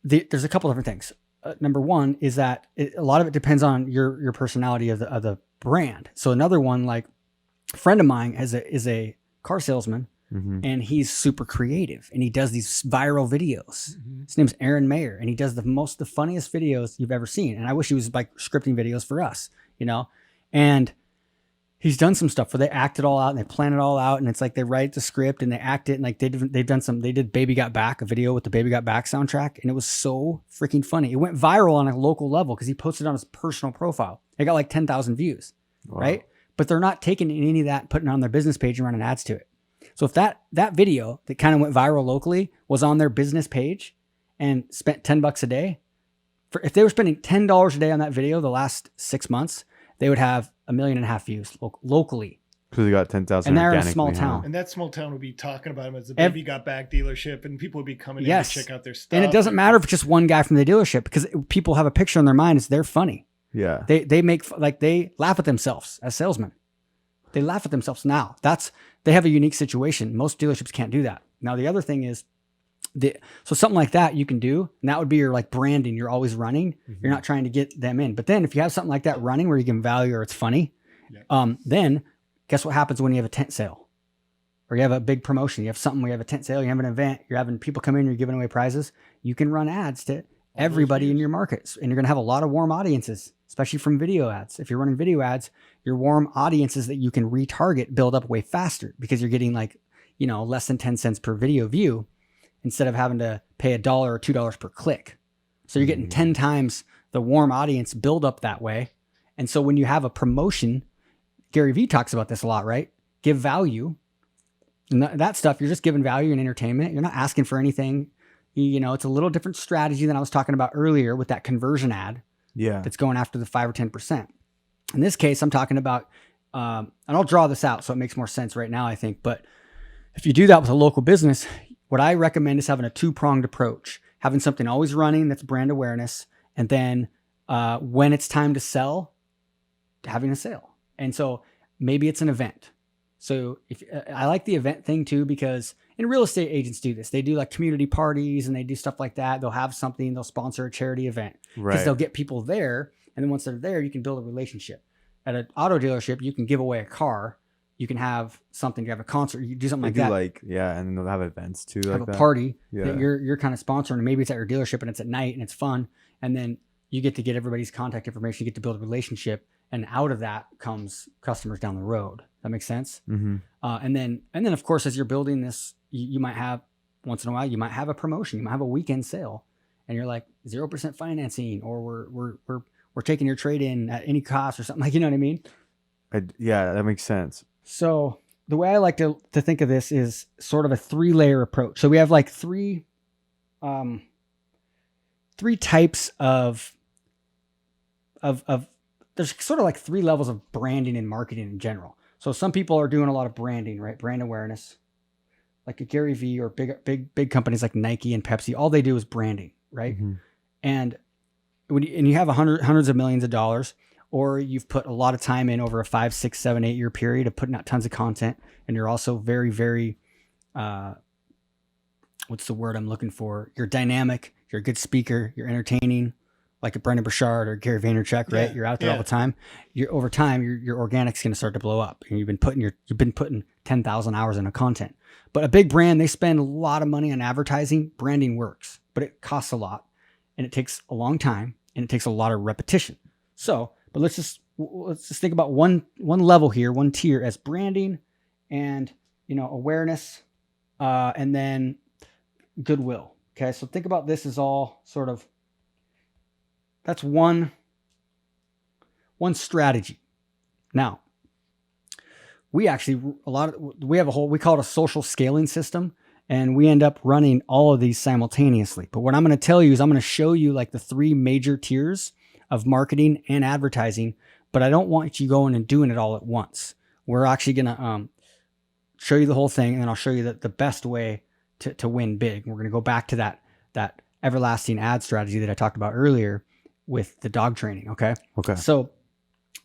there's a couple different things. Number one is that a lot of it depends on your personality of the brand. So another one, like a friend of mine is a car salesman, and he's super creative, and he does these viral videos. His name's Aaron Mayer, and he does the funniest videos you've ever seen. And I wish he was like scripting videos for us, and he's done some stuff where they act it all out and they plan it all out. And it's like they write the script and they act it. And like they did Baby Got Back, a video with the Baby Got Back soundtrack. And it was so freaking funny. It went viral on a local level because he posted it on his personal profile. It got like 10,000 views, right? But they're not taking any of that, putting it on their business page and running ads to it. So if that video that kind of went viral locally was on their business page and spent $10 a day, if they were spending $10 a day on that video the last 6 months, they would have 1.5 million views locally. Because they got 10,000. And they're in a small town. And that small town would be talking about him as the Baby Got Back dealership, and people would be coming in to check out their stuff. And it doesn't matter if it's just one guy from the dealership, because people have a picture in their mind. They're funny. Yeah. They laugh at themselves as salesmen. They laugh at themselves now. They have a unique situation. Most dealerships can't do that. Now, the other thing is, so something like that you can do, and that would be your like branding. You're always running. You're not trying to get them in. But then if you have something like that running where you give them value or it's funny, then guess what happens when you have a tent sale or you have a big promotion? You have something where you have a tent sale, you have an event, you're having people come in, you're giving away prizes. You can run ads to everybody in your markets, and you're going to have a lot of warm audiences, especially from video ads. If you're running video ads, your warm audiences that you can retarget build up way faster because you're getting like, less than 10 cents per video view instead of having to pay $1 or $2 per click. So you're getting 10 times the warm audience build up that way. And so when you have a promotion, Gary Vee talks about this a lot, right? Give value. And that stuff, you're just giving value and entertainment. You're not asking for anything. It's a little different strategy than I was talking about earlier with that conversion ad. Yeah. That's going after the 5 or 10%. In this case, I'm talking about, and I'll draw this out so it makes more sense right now, I think. But if you do that with a local business, what I recommend is having a 2-pronged approach, having something always running that's brand awareness. And then when it's time to sell, having a sale. And so maybe it's an event. So I like the event thing too, because and real estate agents do this. They do like community parties and they do stuff like that. They'll have something, they'll sponsor a charity event because they'll get people there. And then once they're there, you can build a relationship. At an auto dealership, you can give away a car. You can have something, you have a concert, you do something like that. And then they'll have events too. Have a party that you're kind of sponsoring. And maybe it's at your dealership and it's at night and it's fun. And then you get to get everybody's contact information. You get to build a relationship. And out of that comes customers down the road. That makes sense. Mm-hmm. And then of course, as you're building this, you might have once in a while, you might have a promotion, you might have a weekend sale, and you're like 0% financing, or we're taking your trade in at any cost or something, like, you know what I mean? That makes sense. So the way I like to think of this is sort of a 3-layer approach. So we have like three types of there's sort of like 3 levels of branding and marketing in general. So some people are doing a lot of branding, right? Brand awareness, like a Gary Vee or big companies like Nike and Pepsi. All they do is branding, right? Mm-hmm. And you have hundreds of millions of dollars, or you've put a lot of time in over a 5, 6, 7, 8 year period of putting out tons of content. And you're also very, very, what's the word I'm looking for? You're dynamic. You're a good speaker. You're entertaining. Like a Brendan Burchard or Gary Vaynerchuk, right? You're out there all the time. Over time, your organic's going to start to blow up, and you've been putting 10,000 hours into content. But a big brand, they spend a lot of money on advertising. Branding works, but it costs a lot, and it takes a long time, and it takes a lot of repetition. So, but let's just think about one level here, one tier as branding, and awareness, and then goodwill. Okay, so think about this as all sort of. That's one strategy. Now, we have we call it a social scaling system, and we end up running all of these simultaneously. But what I'm going to tell you is I'm going to show you like the 3 major tiers of marketing and advertising, but I don't want you going and doing it all at once. We're actually going to show you the whole thing, and then I'll show you the best way to win big. We're going to go back to that everlasting ad strategy that I talked about earlier with the dog training. Okay. So,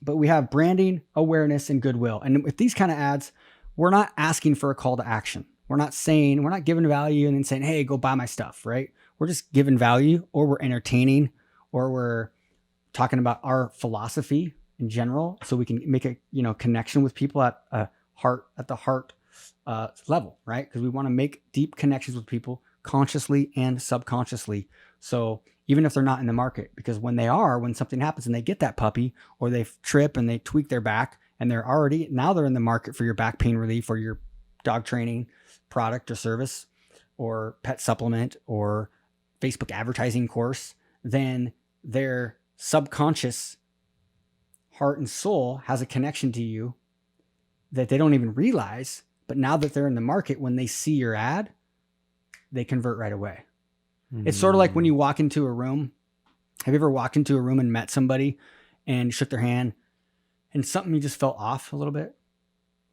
but we have branding, awareness, and goodwill. And with these kind of ads, we're not asking for a call to action. We're not giving value and then saying, hey, go buy my stuff, right? We're just giving value, or we're entertaining, or we're talking about our philosophy in general. So we can make a, connection with people at the heart level, right? Because we want to make deep connections with people consciously and subconsciously. So even if they're not in the market, because when something happens and they get that puppy, or they trip and they tweak their back, and they're in the market for your back pain relief, or your dog training product or service, or pet supplement, or Facebook advertising course, then their subconscious heart and soul has a connection to you that they don't even realize. But now that they're in the market, when they see your ad, they convert right away. It's sort of like when you walk into a room. Have you ever walked into a room and met somebody and shook their hand, and something you just felt off a little bit?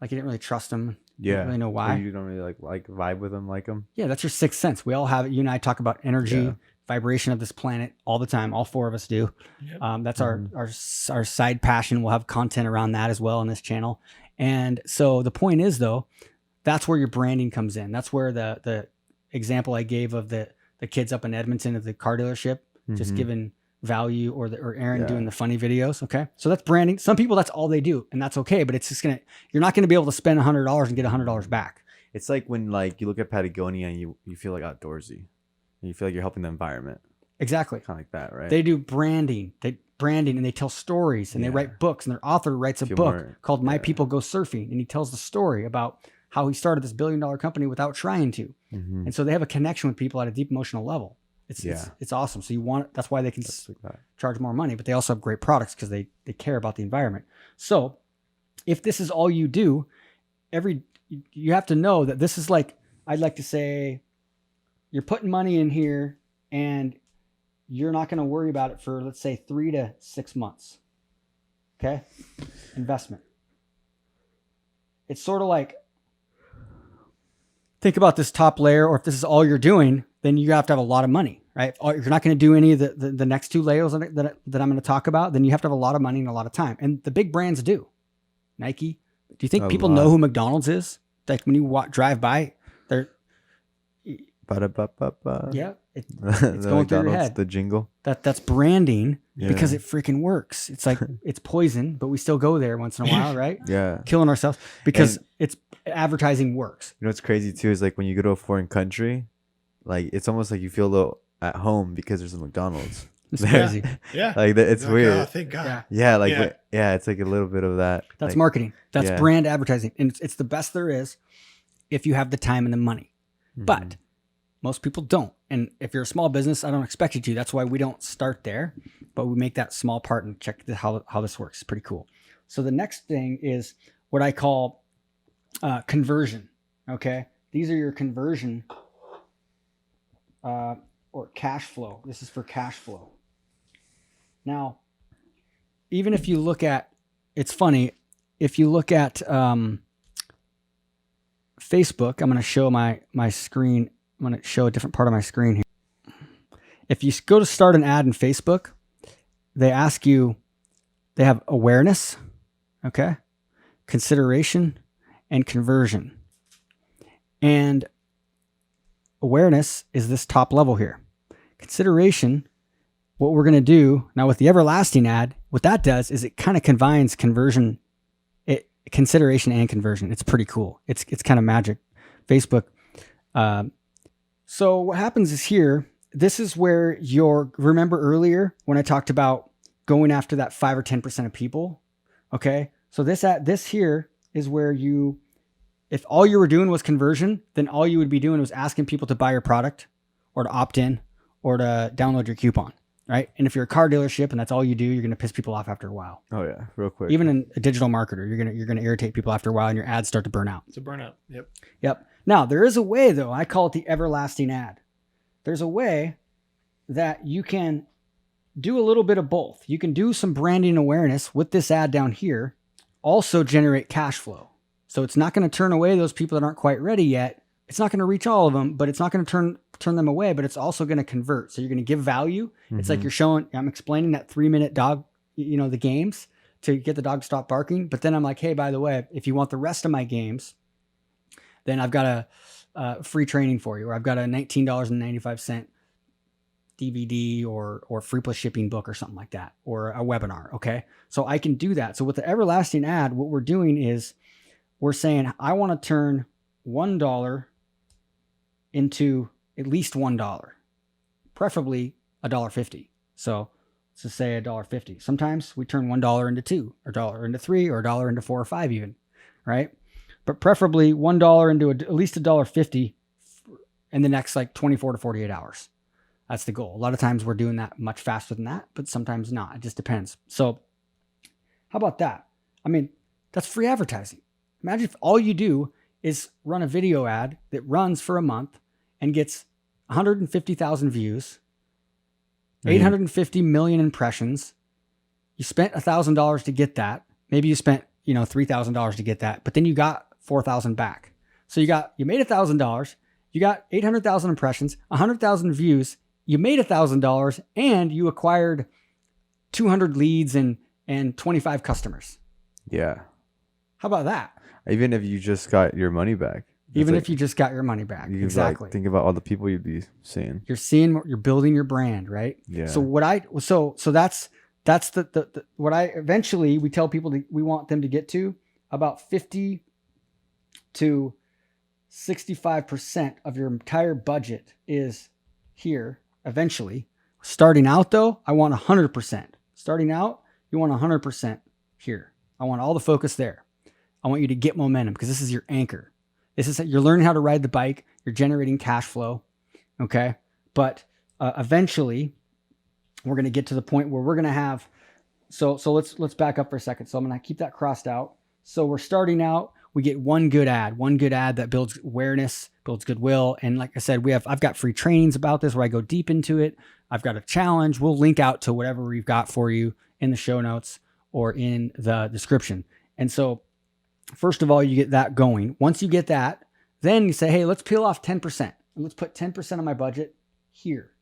Like you didn't really trust them. You don't really know why. Or you don't really like vibe with them, like them. Yeah, that's your sixth sense. We all have it. You and I talk about energy, vibration of this planet all the time. All four of us do. Yep. That's our side passion. We'll have content around that as well on this channel. And so the point is, though, that's where your branding comes in. That's where the example I gave of the kids up in Edmonton at the car dealership, just giving value, or Aaron doing the funny videos. Okay. So that's branding. Some people, that's all they do, and that's okay, but it's just you're not going to be able to spend $100 and get $100 back. It's like when like you look at Patagonia and you feel like outdoorsy, and you feel like you're helping the environment. Exactly. Kind of like that, right? They do branding. And they tell stories, and they write books, and their author writes a book called My People Go Surfing, and he tells the story about how he started this $1 billion company without trying to. And so they have a connection with people at a deep emotional level. It's awesome. So that's why they can charge more money, but they also have great products because they care about the environment. So if this is all you do, you have to know that this is like, I'd like to say, you're putting money in here and you're not going to worry about it for, let's say, 3 to 6 months. Okay. Investment. It's sort of like, think about this top layer, or if this is all you're doing, then you have to have a lot of money, right? If you're not going to do any of the next two layers that I'm going to talk about, then you have to have a lot of money and a lot of time. And the big brands do. Nike. Do you think people know who McDonald's is? Like when you drive by, they're... Yeah, it's going through your head. The jingle. That's branding because it freaking works. It's like it's poison, but we still go there once in a while, right? Yeah, killing ourselves because it's advertising works. You know what's crazy too is like when you go to a foreign country, like it's almost like you feel a little at home because there's a McDonald's. It's crazy. Yeah, like it's weird. Oh, thank God. Yeah, it's like a little bit of that. That's like, marketing. That's brand advertising, and it's the best there is if you have the time and the money. But most people don't. And if you're a small business, I don't expect you to. That's why we don't start there, but we make that small part and check how this works. It's pretty cool. So the next thing is what I call conversion. Okay. These are your conversion or cash flow. This is for cash flow. Now, even if you look at, it's funny, if you look at Facebook, I'm going to show my screen. I'm going to show a different part of my screen here. If you go to start an ad in Facebook, they ask you, they have awareness, okay, consideration, and conversion. And awareness is this top level here. Consideration, what we're going to do now with the everlasting ad, what that does is it kind of combines consideration and conversion. It's pretty cool. It's kind of magic. Facebook. So what happens is here, this is where remember earlier when I talked about going after that 5 or 10% of people. Okay. So this here is where if all you were doing was conversion, then all you would be doing was asking people to buy your product or to opt in or to download your coupon. Right. And if you're a car dealership and that's all you do, you're going to piss people off after a while. Oh yeah. Real quick. Even in a digital marketer, you're going to irritate people after a while and your ads start to burn out. It's a burnout. Yep. Now there is a way though. I call it the everlasting ad. There's a way that you can do a little bit of both. You can do some branding awareness with this ad down here, also generate cash flow. So it's not going to turn away those people that aren't quite ready yet. It's not going to reach all of them, but it's not going to turn them away, but it's also going to convert. So you're going to give value. It's like I'm explaining that 3-minute dog, the games to get the dog to stop barking. But then I'm like, hey, by the way, if you want the rest of my games, then I've got a free training for you, or I've got a $19.95 DVD or free plus shipping book or something like that, or a webinar. Okay. So I can do that. So with the everlasting ad, what we're doing is we're saying, I want to turn $1 into at least $1, preferably $1.50. So let's just say $1.50. Sometimes we turn $1 into $2, or $1 into $3, or $1 into $4 or $5 even, right? But preferably $1 into at least $1.50 in the next like 24 to 48 hours. That's the goal. A lot of times we're doing that much faster than that, but sometimes not. It just depends. So how about that? I mean, that's free advertising. Imagine if all you do is run a video ad that runs for a month and gets 150,000 views, 850 million impressions. You spent $1,000 to get that. Maybe you spent, $3,000 to get that, but then you got 4,000 back. So you made $1,000, you got 800,000 impressions, 100,000 views, you made $1,000, and you acquired 200 leads and 25 customers. Yeah. How about that? Even if you just got your money back. Even if you just got your money back. You Exactly. Think about all the people you'd be seeing. You're building your brand, right? Yeah. So that's the what I eventually we tell people we want them to get to about 50 to 65% of your entire budget is here eventually. Starting out though, I want 100%. Starting out, you want 100% here. I want all the focus there. I want you to get momentum because this is your anchor. You're learning how to ride the bike. You're generating cash flow. Okay. But eventually we're going to get to the point where we're going to have, so let's back up for a second. So I'm going to keep that crossed out. So we're starting out, we get one good ad that builds awareness, builds goodwill. And like I said, I've got free trainings about this where I go deep into it. I've got a challenge. We'll link out to whatever we've got for you in the show notes or in the description. And so first of all, you get that going. Once you get that, then you say, hey, let's peel off 10% and let's put 10% of my budget here.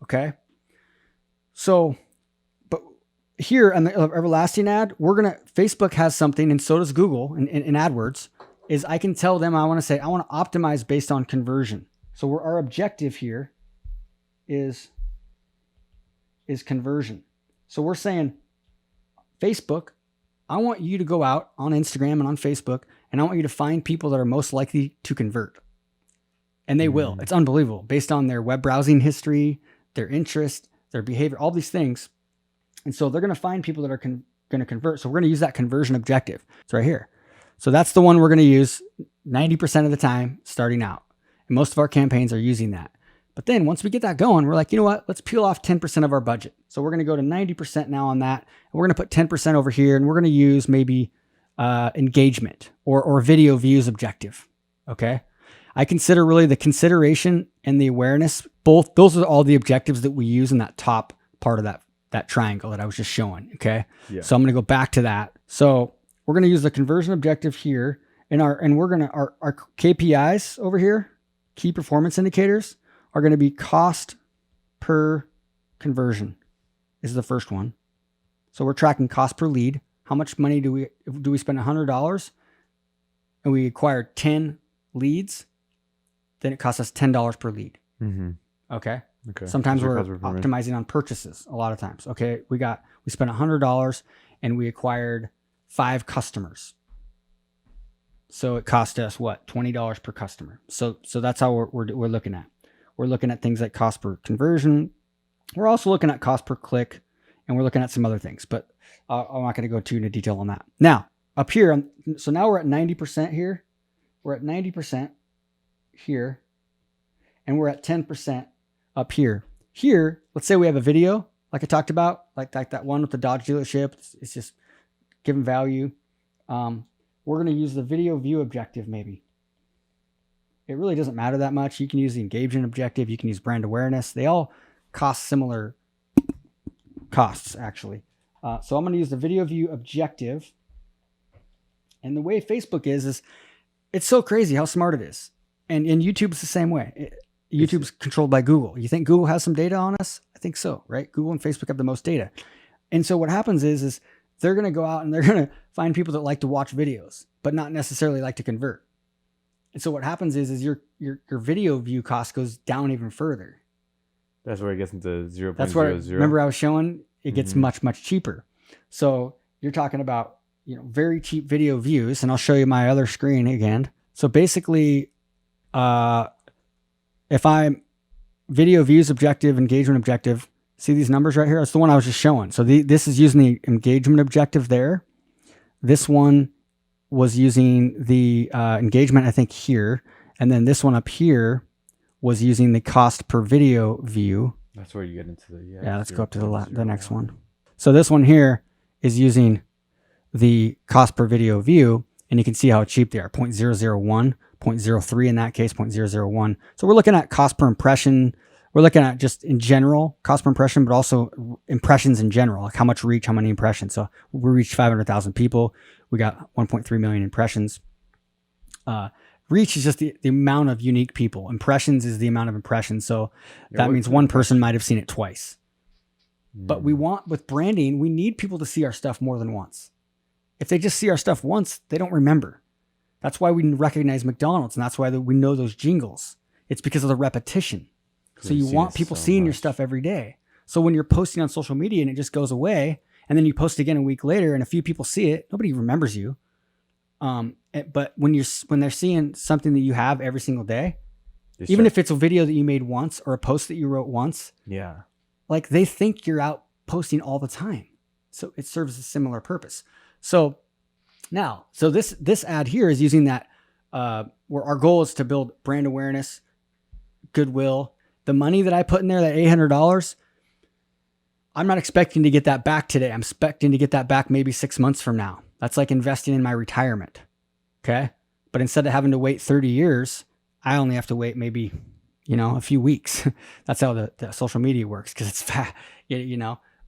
Okay. So, but here on the everlasting ad, Facebook has something, and so does Google in AdWords, is I can tell them I want to optimize based on conversion. So our objective here is conversion. So we're saying, Facebook, I want you to go out on Instagram and on Facebook, and I want you to find people that are most likely to convert. And they will. It's unbelievable based on their web browsing history, their interest, their behavior, all these things. And so they're going to find people that are going to convert. So we're going to use that conversion objective. It's right here. So that's the one we're going to use 90% of the time starting out. And most of our campaigns are using that. But then once we get that going, we're like, you know what? Let's peel off 10% of our budget. So we're going to go to 90% now on that. And we're going to put 10% over here, and we're going to use maybe engagement or video views objective. Okay. I consider really the consideration and the awareness, both those are all the objectives that we use in that top part of that triangle that I was just showing. Okay. Yeah. So I'm going to go back to that. So we're going to use the conversion objective here, and our KPIs over here, key performance indicators, are going to be cost per conversion is the first one. So we're tracking cost per lead. How much money do we spend $100 and we acquire 10 leads? Then it costs us $10 per lead. Mm-hmm. Okay. Okay. Sometimes we're optimizing on purchases a lot of times. Okay. We spent $100 and we acquired 5 customers. So it cost us what? $20 per customer. So that's how we're looking at. We're looking at things like cost per conversion. We're also looking at cost per click, and we're looking at some other things, but I'm not going to go too into detail on that. Now, up here, so now we're at 90% here. We're at 90% here, and we're at 10% up here. Here, let's say we have a video, like I talked about, like that one with the Dodge dealership. It's just giving value. We're going to use the video view objective maybe. It really doesn't matter that much. You can use the engagement objective. You can use brand awareness. They all cost similar costs, actually. So I'm going to use the video view objective. And the way Facebook is it's so crazy how smart it is. And YouTube's the same way. YouTube's controlled by Google. You think Google has some data on us? I think so, right? Google and Facebook have the most data. And so what happens is they're going to go out and they're going to find people that like to watch videos, but not necessarily like to convert. And so what happens is your video view cost goes down even further. That's where it gets into 0.00. That's where, remember I was showing it gets much, much cheaper. So you're talking about, very cheap video views, and I'll show you my other screen again. So basically, if I'm video views objective, engagement objective, see these numbers right here? That's the one I was just showing. So this is using the engagement objective there. This one was using the engagement, I think, here. And then this one up here was using the cost per video view. That's where you get into the... Yeah, let's go up to the next one. So this one here is using the cost per video view, and you can see how cheap they are, 0.001, 0.03 in that case, 0.001. So we're looking at cost per impression. We're looking at just in general cost per impression, but also impressions in general, like how much reach, how many impressions. So we reached 500,000 people. We got 1.3 million impressions. Reach is just the amount of unique people. Impressions is the amount of impressions. So that what's means an one person might have seen it twice. But Mm. we want, with branding, we need people to see our stuff more than once. If they just see our stuff once, they don't remember. That's why we recognize McDonald's, and that's why we know those jingles. It's because of the repetition. So We've you seen want it people so seeing your much. stuff every day. So when you're posting on social media and it just goes away, and then you post again a week later and a few people see it, nobody remembers you. But when they're seeing something that you have every single day, even if it's a video that you made once or a post that you wrote once, yeah, like they think you're out posting all the time. So it serves a similar purpose. So now, this ad here is using that, where our goal is to build brand awareness, goodwill. The money that I put in there, that $800, I'm not expecting to get that back today. I'm expecting to get that back maybe 6 months from now. That's like investing in my retirement. Okay. But instead of having to wait 30 years, I only have to wait maybe, a few weeks. That's how the social media works, because it's fast,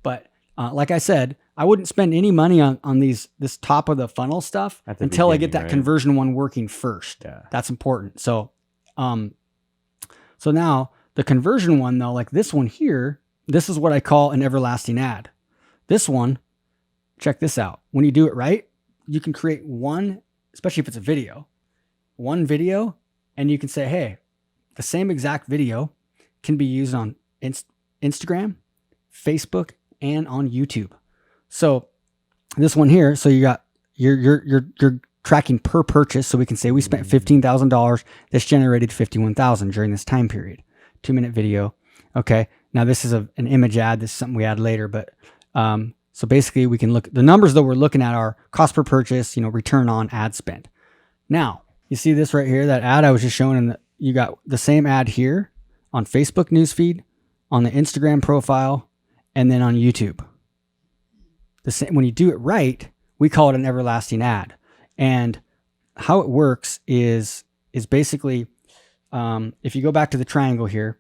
But like I said, I wouldn't spend any money on this top of the funnel stuff At the until I get beginning, that right? conversion one working first. Yeah. That's important. So now the conversion one though, like this one here, this is what I call an everlasting ad. This one, check this out. When you do it right, you can create one, especially if it's a video, one video, and you can say, hey, the same exact video can be used on Instagram, Facebook, and on YouTube. So this one here, so you got you're tracking per purchase. So we can say we spent $15,000. This generated $51,000 during this time period. 2-minute video. Okay. Now this is an image ad. This is something we add later, but so basically we can look, the numbers that we're looking at are cost per purchase, return on ad spend. Now you see this right here, that ad I was just showing, and you got the same ad here on Facebook newsfeed, on the Instagram profile, and then on YouTube. The same, when you do it right, we call it an everlasting ad. And how it works is basically, if you go back to the triangle here,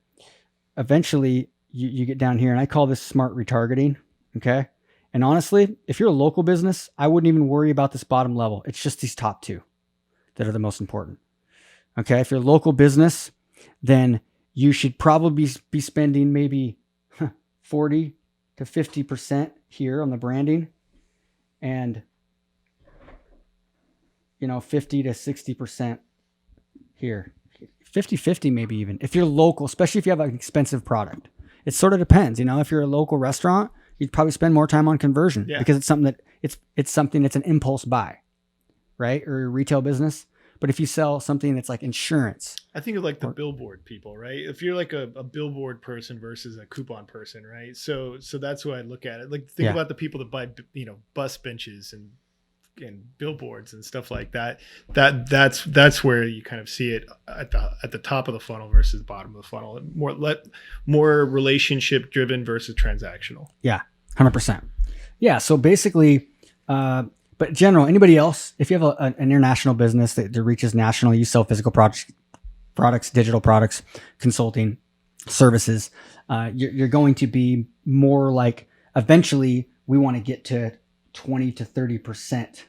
eventually you get down here, and I call this smart retargeting. Okay. And honestly, if you're a local business, I wouldn't even worry about this bottom level. It's just these top two that are the most important. Okay. If you're a local business, then you should probably be spending maybe 40 to 50% here on the branding, and 50 to 60% here. 50-50 maybe even. If you're local, especially if you have an expensive product. It sort of depends. If you're a local restaurant, you'd probably spend more time on conversion because it's something that it's something that's an impulse buy, right? Or a retail business. But if you sell something that's like insurance, I think of like the billboard people, right? If you're like a billboard person versus a coupon person, right? So that's who I look at it. Like think about the people that buy, bus benches and billboards and stuff like that. That's where you kind of see it at the top of the funnel versus the bottom of the funnel. More relationship driven versus transactional. Yeah, 100%. Yeah. So basically, but general, anybody else, if you have an international business that reaches national, you sell physical products, digital products, consulting services, you're going to be more like, eventually we want to get to 20 to 30%.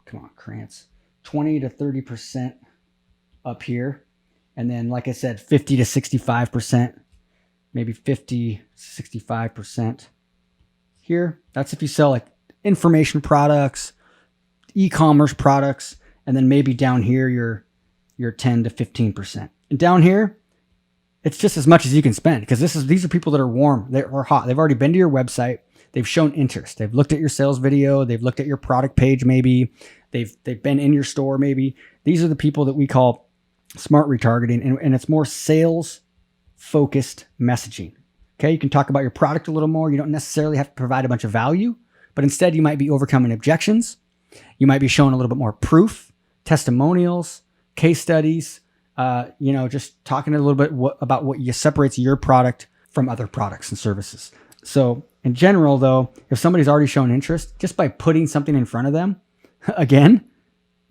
Come on, Krance. 20 to 30% up here. And then, like I said, 50 to 65%, maybe 50, 65% here. That's if you sell like information products, e-commerce products, and then maybe down here, you're 10 to 15%. And down here, it's just as much as you can spend, because these are people that are warm, they're hot. They've already been to your website. They've shown interest. They've looked at your sales video. They've looked at your product page. Maybe they've been in your store. Maybe these are the people that we call smart retargeting, and it's more sales focused messaging. Okay. You can talk about your product a little more. You don't necessarily have to provide a bunch of value, but instead you might be overcoming objections. You might be showing a little bit more proof, testimonials, case studies, just talking a little bit about what separates your product from other products and services. So in general, though, if somebody's already shown interest, just by putting something in front of them, again,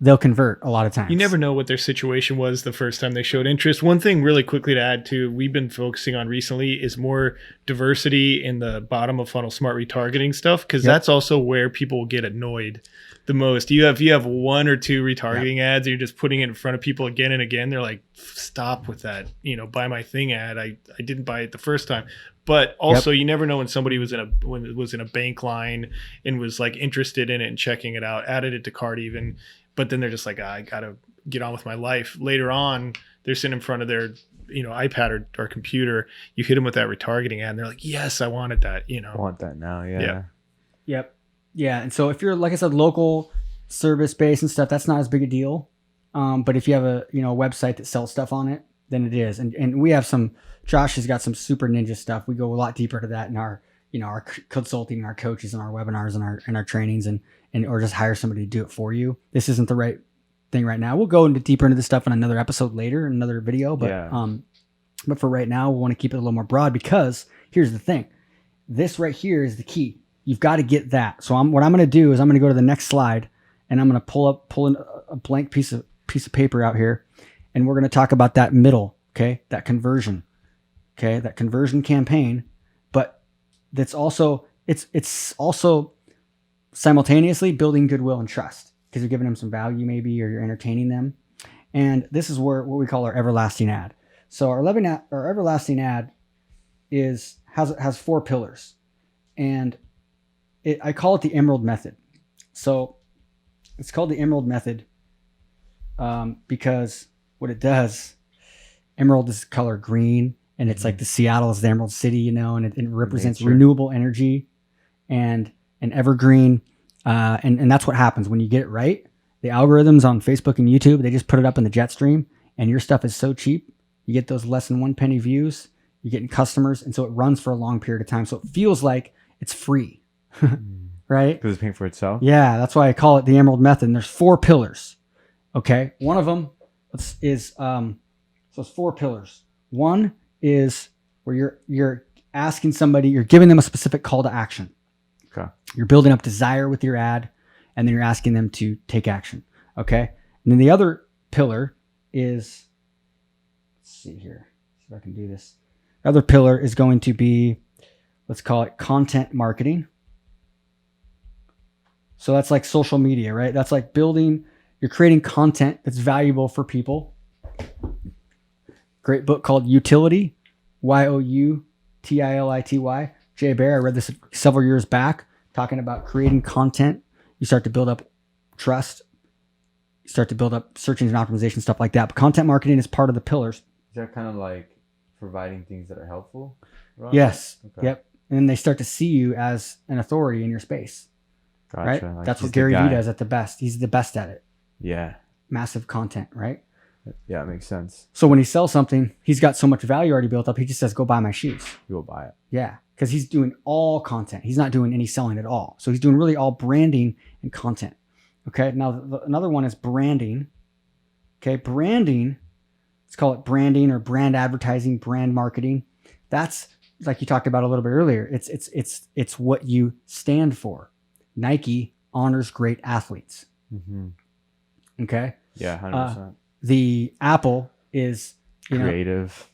they'll convert a lot of times. You never know what their situation was the first time they showed interest. One thing really quickly to add to, we've been focusing on recently is more diversity in the bottom of funnel smart retargeting stuff, because that's also where people will get annoyed the most. You have one or two retargeting ads and you're just putting it in front of people again and again. They're like, stop with that, buy my thing ad. I didn't buy it the first time. But also you never know when somebody was in a bank line and was like interested in it and checking it out, added it to cart even. But then they're just like, I gotta get on with my life. Later on, they're sitting in front of their, iPad or computer. You hit them with that retargeting ad, and they're like, "Yes, I wanted that." I want that now. Yeah. Yep. Yeah. And so if you're, like I said, local service based and stuff, that's not as big a deal. But if you have a website that sells stuff on it, then it is. And we have Josh has got some super ninja stuff. We go a lot deeper to that in our our consulting and our coaches and our webinars and our trainings and or just hire somebody to do it for you. This isn't the right thing right now. We'll go deeper into this stuff in another episode later, in another video. But for right now, we want to keep it a little more broad, because here's the thing. This right here is the key. You've got to get that. So what I'm going to do is I'm going to go to the next slide, and I'm going to pull in a blank piece of paper out here, and we're going to talk about that middle, okay? That conversion, okay? That conversion campaign, but it's also simultaneously building goodwill and trust, because you're giving them some value maybe, or you're entertaining them. And this is what we call our everlasting ad. So our everlasting ad has 4 pillars, and I call it the Emerald method. So it's called the Emerald method because what it does, emerald is color green, and it's like Seattle is the Emerald City, and it represents renewable energy and an evergreen. And that's what happens when you get it right. The algorithms on Facebook and YouTube, they just put it up in the jet stream, and your stuff is so cheap. You get those less than 1 penny views, you're getting customers. And so it runs for a long period of time. So it feels like it's free, right? Because it's paying for itself. Yeah. That's why I call it the Emerald method. And there's 4 pillars. Okay. One of them is, so it's 4 pillars. One is where you're asking somebody, you're giving them a specific call to action. Okay. You're building up desire with your ad, and then you're asking them to take action. Okay. And then the other pillar is, let's see here, see if I can do this. The other pillar is going to be, let's call it content marketing. So that's like social media, right? That's like you're creating content that's valuable for people. Great book called Utility, Youtility. Jay Baer, I read this several years back, talking about creating content. You start to build up trust. You start to build up search engine optimization, stuff like that. But content marketing is part of the pillars. Is that kind of like providing things that are helpful? Right? Yes. Okay. Yep. And then they start to see you as an authority in your space. Gotcha. Right? Like That's he's what the Gary guy. Vee does at the best. He's the best at it. Yeah. Massive content, right? Yeah, it makes sense. So when he sells something, he's got so much value already built up. He just says, go buy my shoes. You will buy it. Yeah. Because he's doing all content. He's not doing any selling at all. So he's doing really all branding and content. Okay. Now, another one is branding. Okay. Branding, let's call it branding or brand advertising, brand marketing. That's like you talked about a little bit earlier. It's what you stand for. Nike honors great athletes. Mm-hmm. Okay. Yeah, 100%. The Apple is Creative.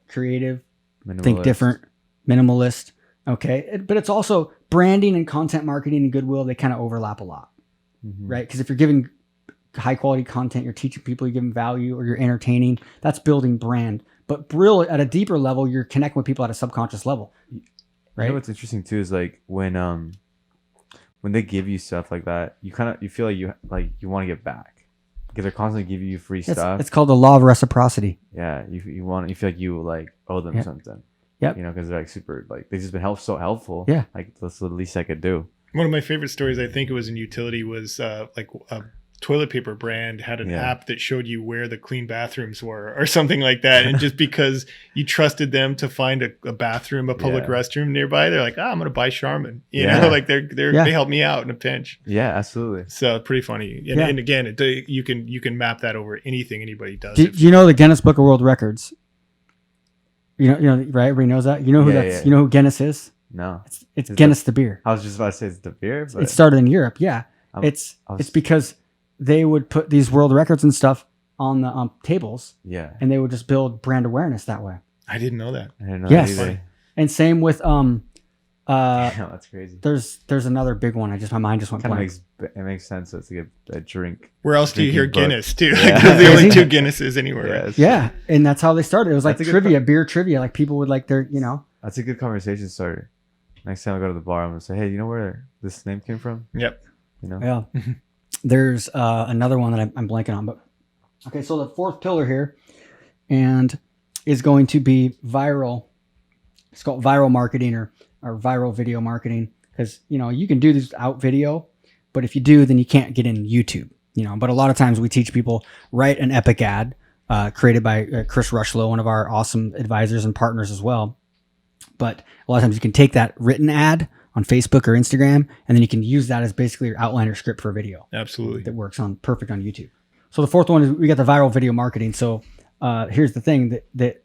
Creative. Minimalist. Think different. Minimalist. Okay. But it's also branding and content marketing and goodwill. They kind of overlap a lot, right? Because if you're giving high quality content, you're teaching people, you're giving value, or you're entertaining, that's building brand. But really at a deeper level, you're connecting with people at a subconscious level, right? You know what's interesting too is like when they give you stuff like that, you feel like you want to get back. Because they're constantly giving you free stuff. It's called the Law of Reciprocity. Yeah, you feel like you like owe them something. Yep. Because they're like super, like they've just been so helpful. Yeah. Like that's the least I could do. One of my favorite stories, I think it was in Utility, was like a toilet paper brand had an app that showed you where the clean bathrooms were or something like that. And just because you trusted them to find a bathroom, a public restroom nearby, they're like, I'm going to buy Charmin. You know, like they help me out in a pinch. Yeah, absolutely. So pretty funny. And again, you can map that over anything anybody does. Do you know the Guinness Book of World Records? You know, right? Everybody knows that. You know who You know who Guinness is? No. It's Guinness the beer. I was just about to say it's the beer, but it started in Europe. Yeah. It's because they would put these world records and stuff on the tables, Yeah. and they would just build brand awareness that way. I didn't know that. I didn't know Yes. that either. And same with Yeah, that's crazy. there's another big one. My mind just went Kind of blank. makes sense. It's like a drink. Where else do you hear Drinking book. Guinness too? Yeah. Like, there's the only two Guinnesses anywhere. Yeah, Right? it's- Yeah, and that's how they started. It was like That's a good trivia, beer trivia. Like people would like their, That's a good conversation starter. Next time I go to the bar, I'm gonna say, hey, you know where this name came from? Yep. You know? Yeah. There's another one that I'm blanking on, but okay. So the fourth pillar here, and is going to be viral. It's called viral marketing or viral video marketing, because you can do this without video, but if you do, then you can't get in YouTube. But a lot of times we teach people write an epic ad created by Chris Rushlow, one of our awesome advisors and partners as well. But a lot of times you can take that written ad on Facebook or Instagram, and then you can use that as basically your outline or script for a video Absolutely. that works perfect on YouTube. So the fourth one is we got the viral video marketing. So here's the thing that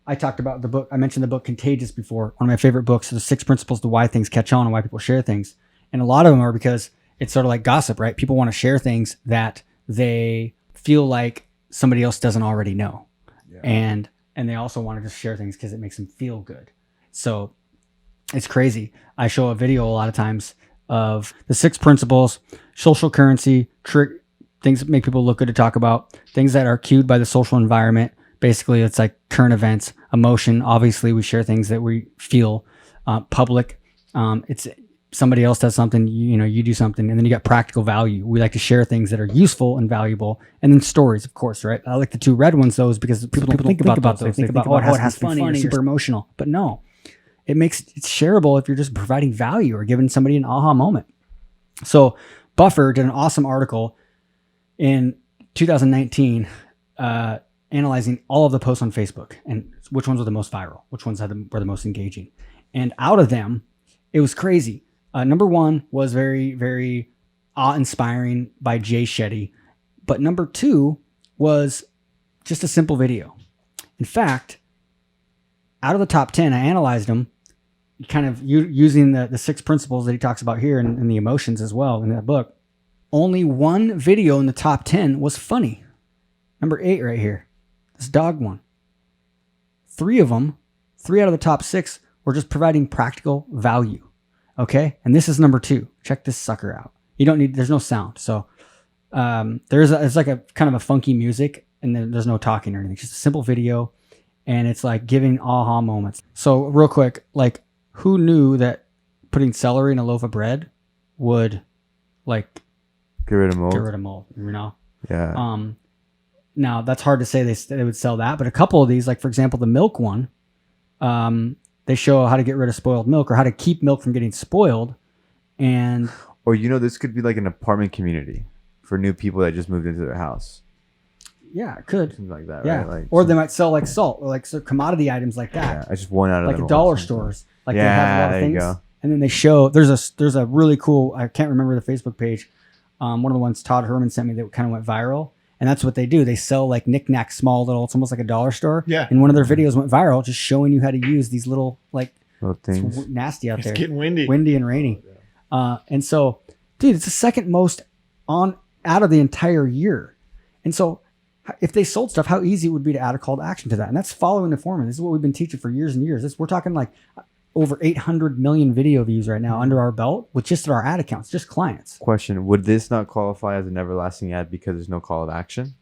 I talked about the book. I mentioned the book Contagious before. One of my favorite books. The 6 principles to why things catch on and why people share things. And a lot of them are because it's sort of like gossip, right? People want to share things that they feel like somebody else doesn't already know. Yeah. And they also want to just share things because it makes them feel good. So it's crazy. I show a video a lot of times of the 6 principles, social currency, trick things that make people look good to talk about, things that are cued by the social environment. Basically, it's like current events, emotion. Obviously, we share things that we feel. Public. It's somebody else does something, you do something, and then you got practical value. We like to share things that are useful and valuable, and then stories, of course, right? I like the 2 red ones, those, because people don't think about those. They think about how it has to be funny or super emotional, but no, it's shareable if you're just providing value or giving somebody an aha moment. So Buffer did an awesome article in 2019, analyzing all of the posts on Facebook and which ones were the most viral, which ones were the most engaging. And out of them, it was crazy. Number 1 was very, very awe-inspiring by Jay Shetty. But number 2 was just a simple video. In fact, out of the top 10, I analyzed them, kind of using the 6 principles that he talks about here and the emotions as well in that book. Only 1 video in the top 10 was funny. Number 8 right here. This dog one. 3 of them, 3 out of the top 6 were just providing practical value. Okay. And this is number 2. Check this sucker out. There's no sound. So, it's like a kind of a funky music, and then there's no talking or anything. It's just a simple video, and it's like giving aha moments. So real quick, like, who knew that putting celery in a loaf of bread would like Get rid of mold. get rid of mold, Yeah. Now that's hard to say they would sell that, but a couple of these, like for example, the milk one, they show how to get rid of spoiled milk or how to keep milk from getting spoiled. And Or this could be like an apartment community for new people that just moved into their house. yeah, it could. Something like that, Yeah. right? Like Or they might sell like salt or like commodity items like that. yeah, I just one out of Like them a dollar all. stores. Like Yeah, they have a lot of there you things. go. And then they show there's a really cool, I can't remember the Facebook page. One of the ones Todd Herman sent me that kind of went viral. And that's what they do. They sell like knickknacks, small little, it's almost like a dollar store. Yeah. And one of their videos went viral just showing you how to use these little, like, Little it's things. nasty out It's there. getting windy. Windy and rainy. And so, dude, it's the second most out of the entire year. And so if they sold stuff, how easy it would be to add a call to action to that. And that's following the format. This is what we've been teaching for years and years. We're talking like over 800 million video views right now under our belt with just our ad accounts, just clients. Question: would this not qualify as an everlasting ad because there's no call of action?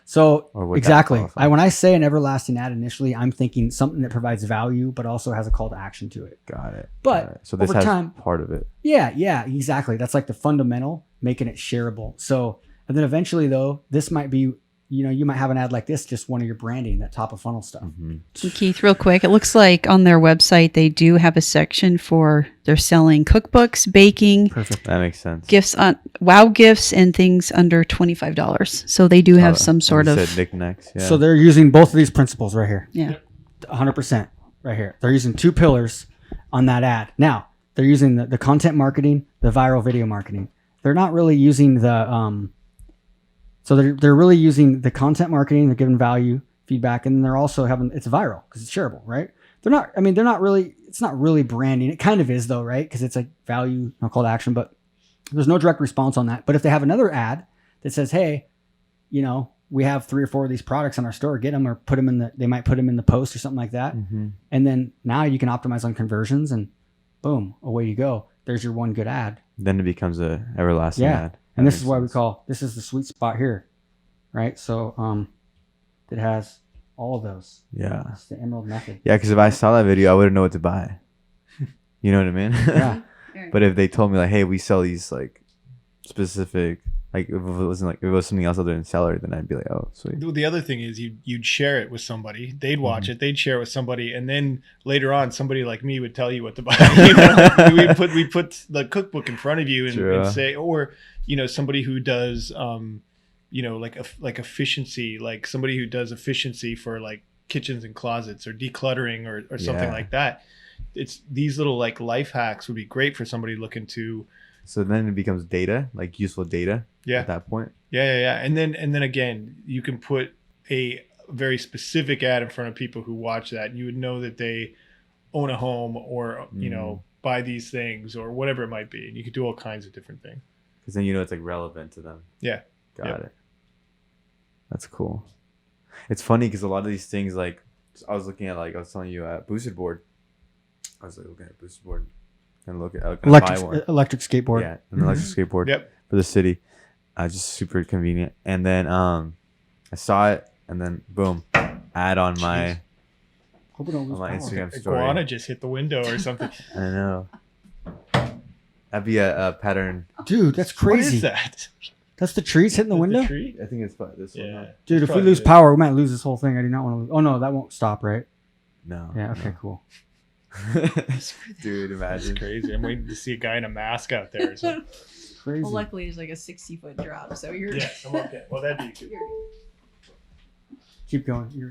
So Or would that exactly. qualify? When I say an everlasting ad initially, I'm thinking something that provides value, but also has a call to action to it. Got it. But Got it. So this over has time- part of it. Yeah, exactly. That's like the fundamental, making it shareable. So, and then eventually though, this might be, you might have an ad like this, just one of your branding, that top of funnel stuff. Mm-hmm. And Keith, real quick, it looks like on their website they do have a section for they're selling cookbooks, baking, Perfect. That makes sense. gifts on wow gifts, and things under $25. So they do have some sort You of said knickknacks. Yeah. So they're using both of these principles right here. yeah. 100% right here. They're using 2 pillars on that ad. Now, they're using the content marketing, the viral video marketing. They're not really using the so they're really using the content marketing, they're giving value, feedback, and then they're also having it's viral because it's shareable, right? They're not really, it's not really branding. It kind of is though, right? Because it's like value, no call to action, but There's no direct response on that. But if they have another ad that says, hey, you know, we have 3 or 4 of these products in our store, get them, or put them in they might put them in the post or something like that. Mm-hmm. And then now you can optimize on conversions and boom, away you go. There's your one good ad. Then it becomes a everlasting ad. And That this is makes why we sense. call, this is the sweet spot here, right? So it has all of those. Yeah. It's the Emerald method. Yeah, because if I saw that video, I wouldn't know what to buy. You know what I mean? Yeah. But if they told me like, hey, we sell these like specific, like if it wasn't like if it was something else other than seller, then I'd be like, oh, sweet. The other thing is you'd share it with somebody. They'd watch Mm-hmm. it. They'd share it with somebody, and then later on, somebody like me would tell you what to buy. You know? we put the cookbook in front of you True. and say, or you know, somebody who does you know, like efficiency, like somebody who does efficiency for like kitchens and closets or decluttering or something Yeah. like that. It's these little like life hacks would be great for somebody looking to. So then it becomes data, like useful data. Yeah. At that point. Yeah. And then again, you can put a very specific ad in front of people who watch that, and you would know that they own a home or you know, buy these things or whatever it might be, and you could do all kinds of different things. Because then you know it's like relevant to them. Yeah. Got Yep. it. That's cool. It's funny because a lot of these things, like I was looking at, like I was telling you, boosted board. I was like looking at boosted board and look at I was gonna buy one. Electric skateboard. Yeah, an electric skateboard. Yep. For the city. Just super convenient. And then I saw it, and then boom, ad on my Hope we don't lose on my power. Instagram story. Iguana just hit the window or something. I know. That'd be a pattern. Dude, that's What crazy. is that? That's the trees hitting the window? tree? I think it's this one. Yeah. huh? Dude, if we Probably lose is. power, we might lose this whole thing. I do not want to lose. Oh, no, that won't stop, right? No. Yeah, okay, cool. Dude, imagine. It's crazy. I'm waiting to see a guy in a mask out there. Or something. Crazy. Well, luckily there's like a 60-foot drop, so you're. Yeah, I'm okay. Well, that'd be good. Keep going. You're...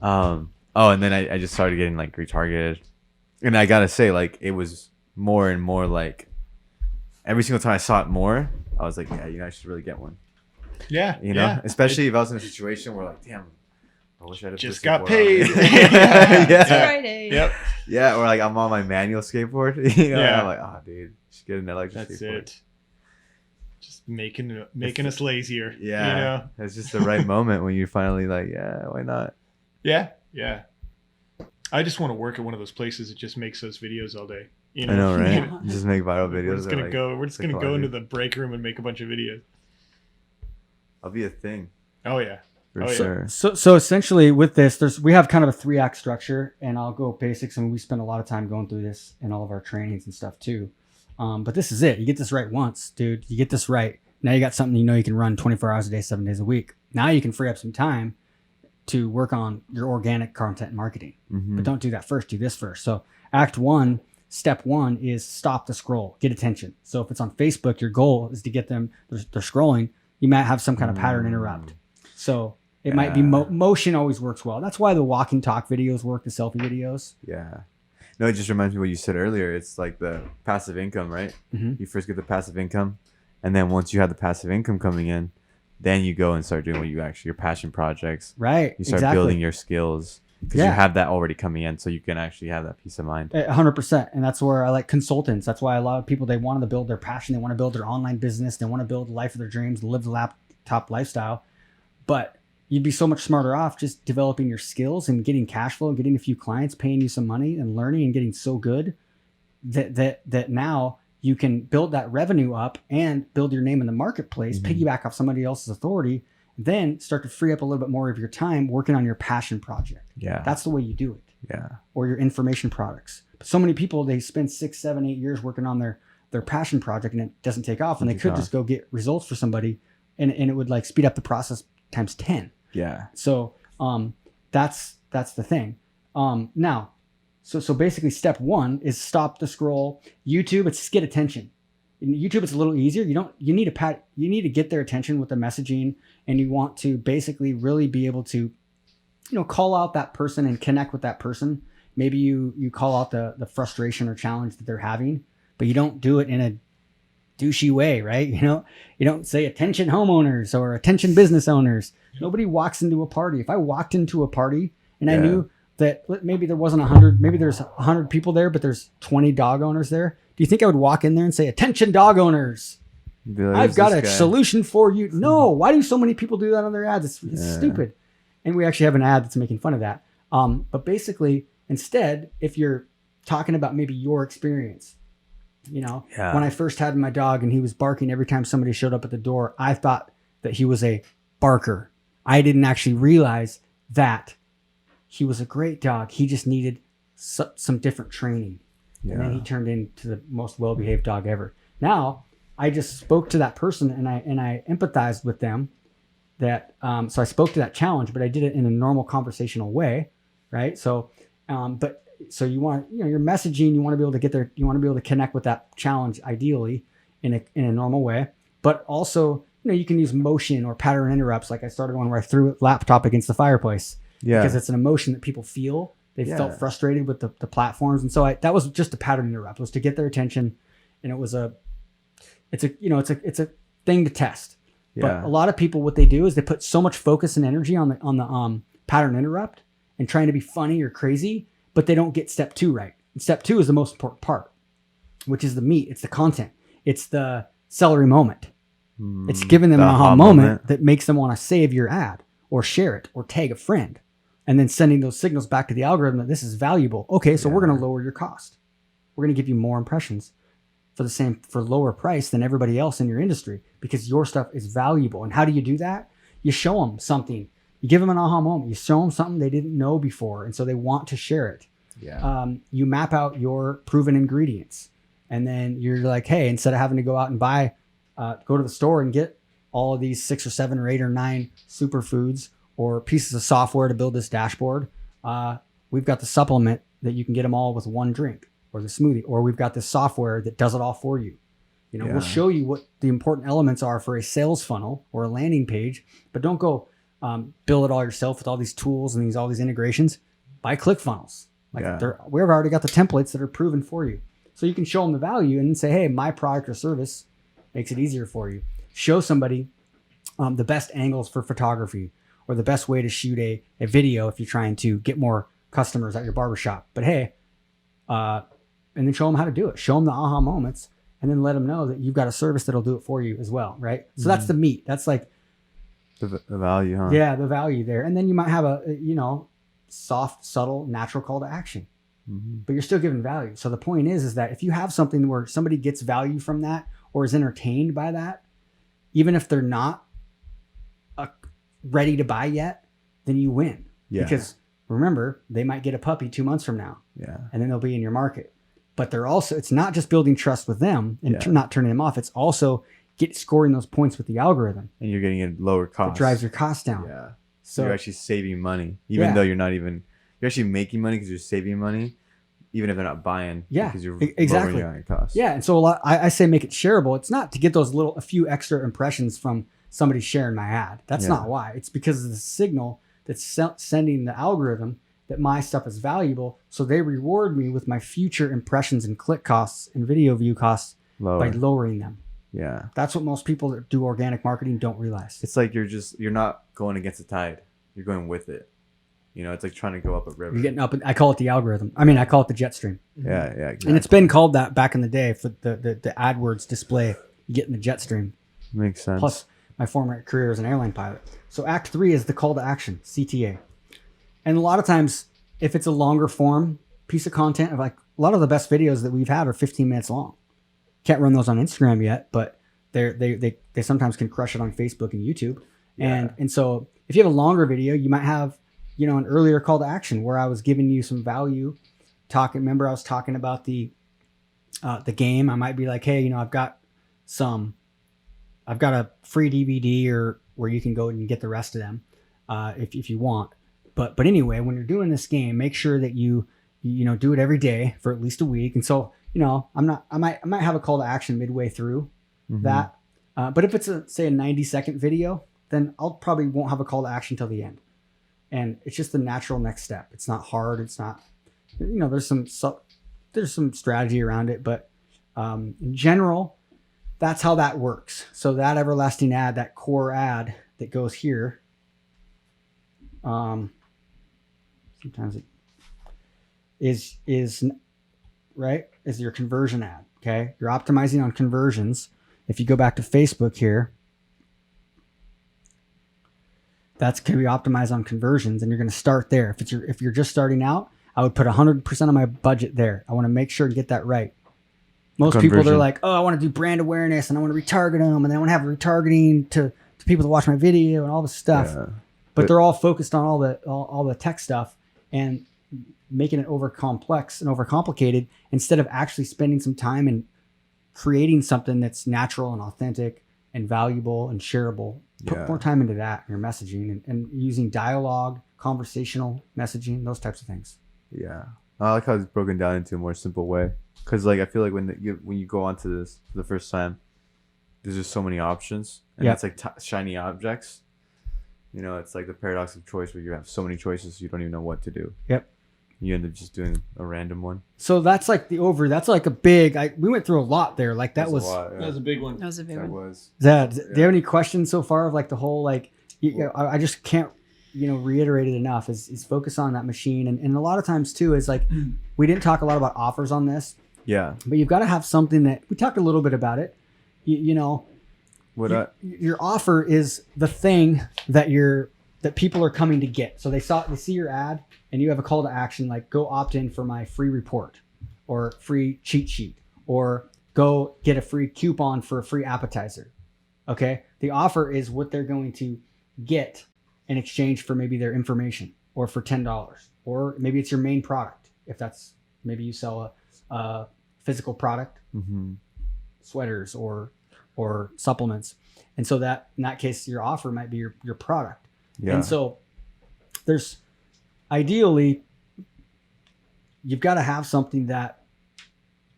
Oh, and then I just started getting like retargeted. And I gotta say, like, it was more and more like every single time I saw it more, I was like, yeah, you know, I should really get one. Yeah. You know? yeah. Especially if I was in a situation where like, damn, I wish I had a Just boosted got board paid. already. It's yeah. Friday. Yep. Yeah, or like I'm on my manual skateboard. You know, Yeah. and I'm like, oh dude, should get an electric That's skateboard. it. Just making us lazier. Yeah. You know? It's just the right moment when you finally like, yeah, why not? Yeah. Yeah. I just want to work at one of those places that just makes those videos all day. You know? I know, right? Just make viral videos. We're just gonna like, go. We're just gonna go psychology. into the break room and make a bunch of videos. I'll be a thing Oh yeah. for Oh, yeah. sure. So essentially with this, we have kind of a 3-act structure, and I'll go basics, and we spend a lot of time going through this in all of our trainings and stuff too. But this is it. You get this right once, dude. You get this right. Now you got something you know you can run 24 hours a day, 7 days a week. Now you can free up some time to work on your organic content marketing. Mhm. But don't do that first. Do this first. So act 1, step 1 is stop the scroll, get attention. So if it's on Facebook, your goal is to get them, they're scrolling. You might have some kind of pattern interrupt. So it might be Yeah. motion always works well. That's why the walking talk videos work, the selfie videos. Yeah. No, it just reminds me of what you said earlier. It's like the passive income, right? Mhm. You first get the passive income, and then once you have the passive income coming in, then you go and start doing what you actually, your passion projects. Right. You start exactly. building your skills because Yeah. you have that already coming in, so you can actually have that peace of mind. 100%. And that's where I like consultants. That's why a lot of people, they want to build their passion. They want to build their online business. They want to build the life of their dreams, live the laptop lifestyle. But you'd be so much smarter off just developing your skills and getting cash flow and getting a few clients paying you some money and learning and getting so good that now you can build that revenue up and build your name in the marketplace, Mhm. piggyback off somebody else's authority, then start to free up a little bit more of your time working on your passion project. Yeah. That's the way you do it. yeah. Or your information products. But so many people, they spend 6, 7, 8 years working on their passion project, and it doesn't take off, and they could just go get results for somebody, and it would like speed up the process times 10. Yeah. So that's the thing. Now, so basically step 1 is stop the scroll. YouTube, it's just get attention. In YouTube, it's a little easier. You need to get their attention with the messaging, and you want to basically really be able to, call out that person and connect with that person. Maybe you call out the frustration or challenge that they're having, but you don't do it in a douchey way, right? You don't say attention homeowners or attention business owners. Nobody walks into a party. If I walked into a party and I Yeah. knew that maybe there wasn't 100, maybe there's 100 people there, but there's 20 dog owners there. Do you think I would walk in there and say, attention dog owners? Be like, I've "Who's got a this guy?" solution for you. No, why do so many people do that on their ads? It's Yeah. stupid. And we actually have an ad that's making fun of that. But basically, instead, if you're talking about maybe your experience, Yeah. when I first had my dog and he was barking every time somebody showed up at the door, I thought that he was a barker. I didn't actually realize that he was a great dog. He just needed some different training. And then he turned into the most well-behaved dog ever. Now, I just spoke to that person and I empathized with them. So I spoke to that challenge, but I did it in a normal conversational way, right? So, so you want, your messaging, you want to be able to get there, you want to be able to connect with that challenge ideally in a normal way, but also, you can use motion or pattern interrupts. Like I started one where I threw a laptop against the fireplace because it's an emotion that people feel. They felt frustrated with the platforms. And so that was just a pattern interrupt. It was to get their attention. And it's a thing to test. But a lot of people, what they do is they put so much focus and energy on the pattern interrupt and trying to be funny or crazy, but they don't get step 2 right. And step 2 is the most important part, which is the meat. It's the content. It's the celery moment. It's giving them an aha moment that makes them want to save your ad or share it or tag a friend, and then sending those signals back to the algorithm that this is valuable. Okay, so we're going to lower your cost. We're going to give you more impressions for lower price than everybody else in your industry because your stuff is valuable. And how do you do that? You show them something. You give them an aha moment. You show them something they didn't know before, and so they want to share it. You map out your proven ingredients, and then you're like, hey, instead of having to go out and go to the store and get all of these 6 or 7 or 8 or 9 superfoods or pieces of software to build this dashboard, we've got the supplement that you can get them all with one drink, or the smoothie, or we've got this software that does it all for you. We'll show you what the important elements are for a sales funnel or a landing page, but don't go build it all yourself with all these tools and all these integrations. Buy ClickFunnels. We've already got the templates that are proven for you. So you can show them the value and say, hey, my product or service makes it easier for you. Show somebody the best angles for photography or the best way to shoot a video if you're trying to get more customers at your barbershop. But hey, and then show them how to do it. Show them the aha moments, and then let them know that you've got a service that'll do it for you as well, right? So that's the meat. That's like the value, huh? Yeah, the value there. And then you might have a soft, subtle, natural call to action, but you're still giving value. So the point is that if you have something where somebody gets value from that or is entertained by that, even if they're not ready to buy yet, then you win. Because remember, they might get a puppy 2 months from now, and then they'll be in your market. But it's not just building trust with them and not turning them off. It's also scoring those points with the algorithm. And you're getting a lower cost. It drives your cost down. Yeah. So you're actually saving money, even though you're actually making money because you're saving money, even if they're not buying. Because you're lowering your cost. Yeah. And so I say make it shareable. It's not to get a few extra impressions from somebody sharing my ad. That's not why. It's because of the signal that's sending the algorithm that my stuff is valuable. So they reward me with my future impressions and click costs and video view costs by lowering them. Yeah. That's what most people that do organic marketing don't realize. It's like you're not going against the tide. You're going with it. It's like trying to go up a river. You're getting up. I call it the algorithm. I call it the jet stream. Yeah, exactly. And it's been called that back in the day for the AdWords display. You get in the jet stream. Makes sense. Plus my former career as an airline pilot. So Act 3 is the call to action, CTA. And a lot of times, if it's a longer form piece of content, like a lot of the best videos that we've had are 15 minutes long. Can't run those on Instagram yet, but they sometimes can crush it on Facebook and YouTube. And so if you have a longer video, you might have, an earlier call to action where I was giving you some value. Remember I was talking about the game. I might be like, hey, I've got a free DVD or where you can go and get the rest of them if you want. But anyway, when you're doing this game, make sure that you do it every day for at least a week. And so, I might have a call to action midway through that. But if it's a 90-second video, then I'll probably won't have a call to action till the end. And it's just the natural next step. It's not hard. It's not, there's some strategy around it, but in general, that's how that works. So that everlasting ad, that core ad that goes here, sometimes it is right, is your conversion ad. Okay. You're optimizing on conversions. If you go back to Facebook here, that's going to be optimized on conversions, and you're going to start there. If you're just starting out, I would put 100% of my budget there. I want to make sure to get that right. Most people, they're like, oh, I want to do brand awareness and I want to retarget them, and then I want to have retargeting to people that watch my video and all this stuff. Yeah. But they're all focused on all the tech stuff and making it over complex and overcomplicated instead of actually spending some time and creating something that's natural and authentic and valuable and shareable. Put more time into that in your messaging and using dialogue, conversational messaging, those types of things. Yeah. I like how it's broken down into a more simple way. Because like I feel like when you go onto this for the first time, there's just so many options. And it's like shiny objects. You know, it's like the paradox of choice where you have so many choices you don't even know what to do. Yep. You end up just doing a random one. So that's like that's like a big, we went through a lot there. Like that was a lot, That was a big one. That was a big one. do you have any questions so far of like the whole, like, I just can't, reiterate it enough is focus on that machine. And a lot of times too, is like, we didn't talk a lot about offers on this, Yeah. but you've got to have something that we talked a little bit about it. Your offer is the thing that people are coming to get. So they see your ad and you have a call to action, like go opt in for my free report or free cheat sheet, or go get a free coupon for a free appetizer. Okay. The offer is what they're going to get in exchange for maybe their information, or for $10, or maybe it's your main product. If that's, maybe you sell a physical product, sweaters or supplements. And so that in that case, your offer might be your product. Yeah. And so there's ideally, you've got to have something that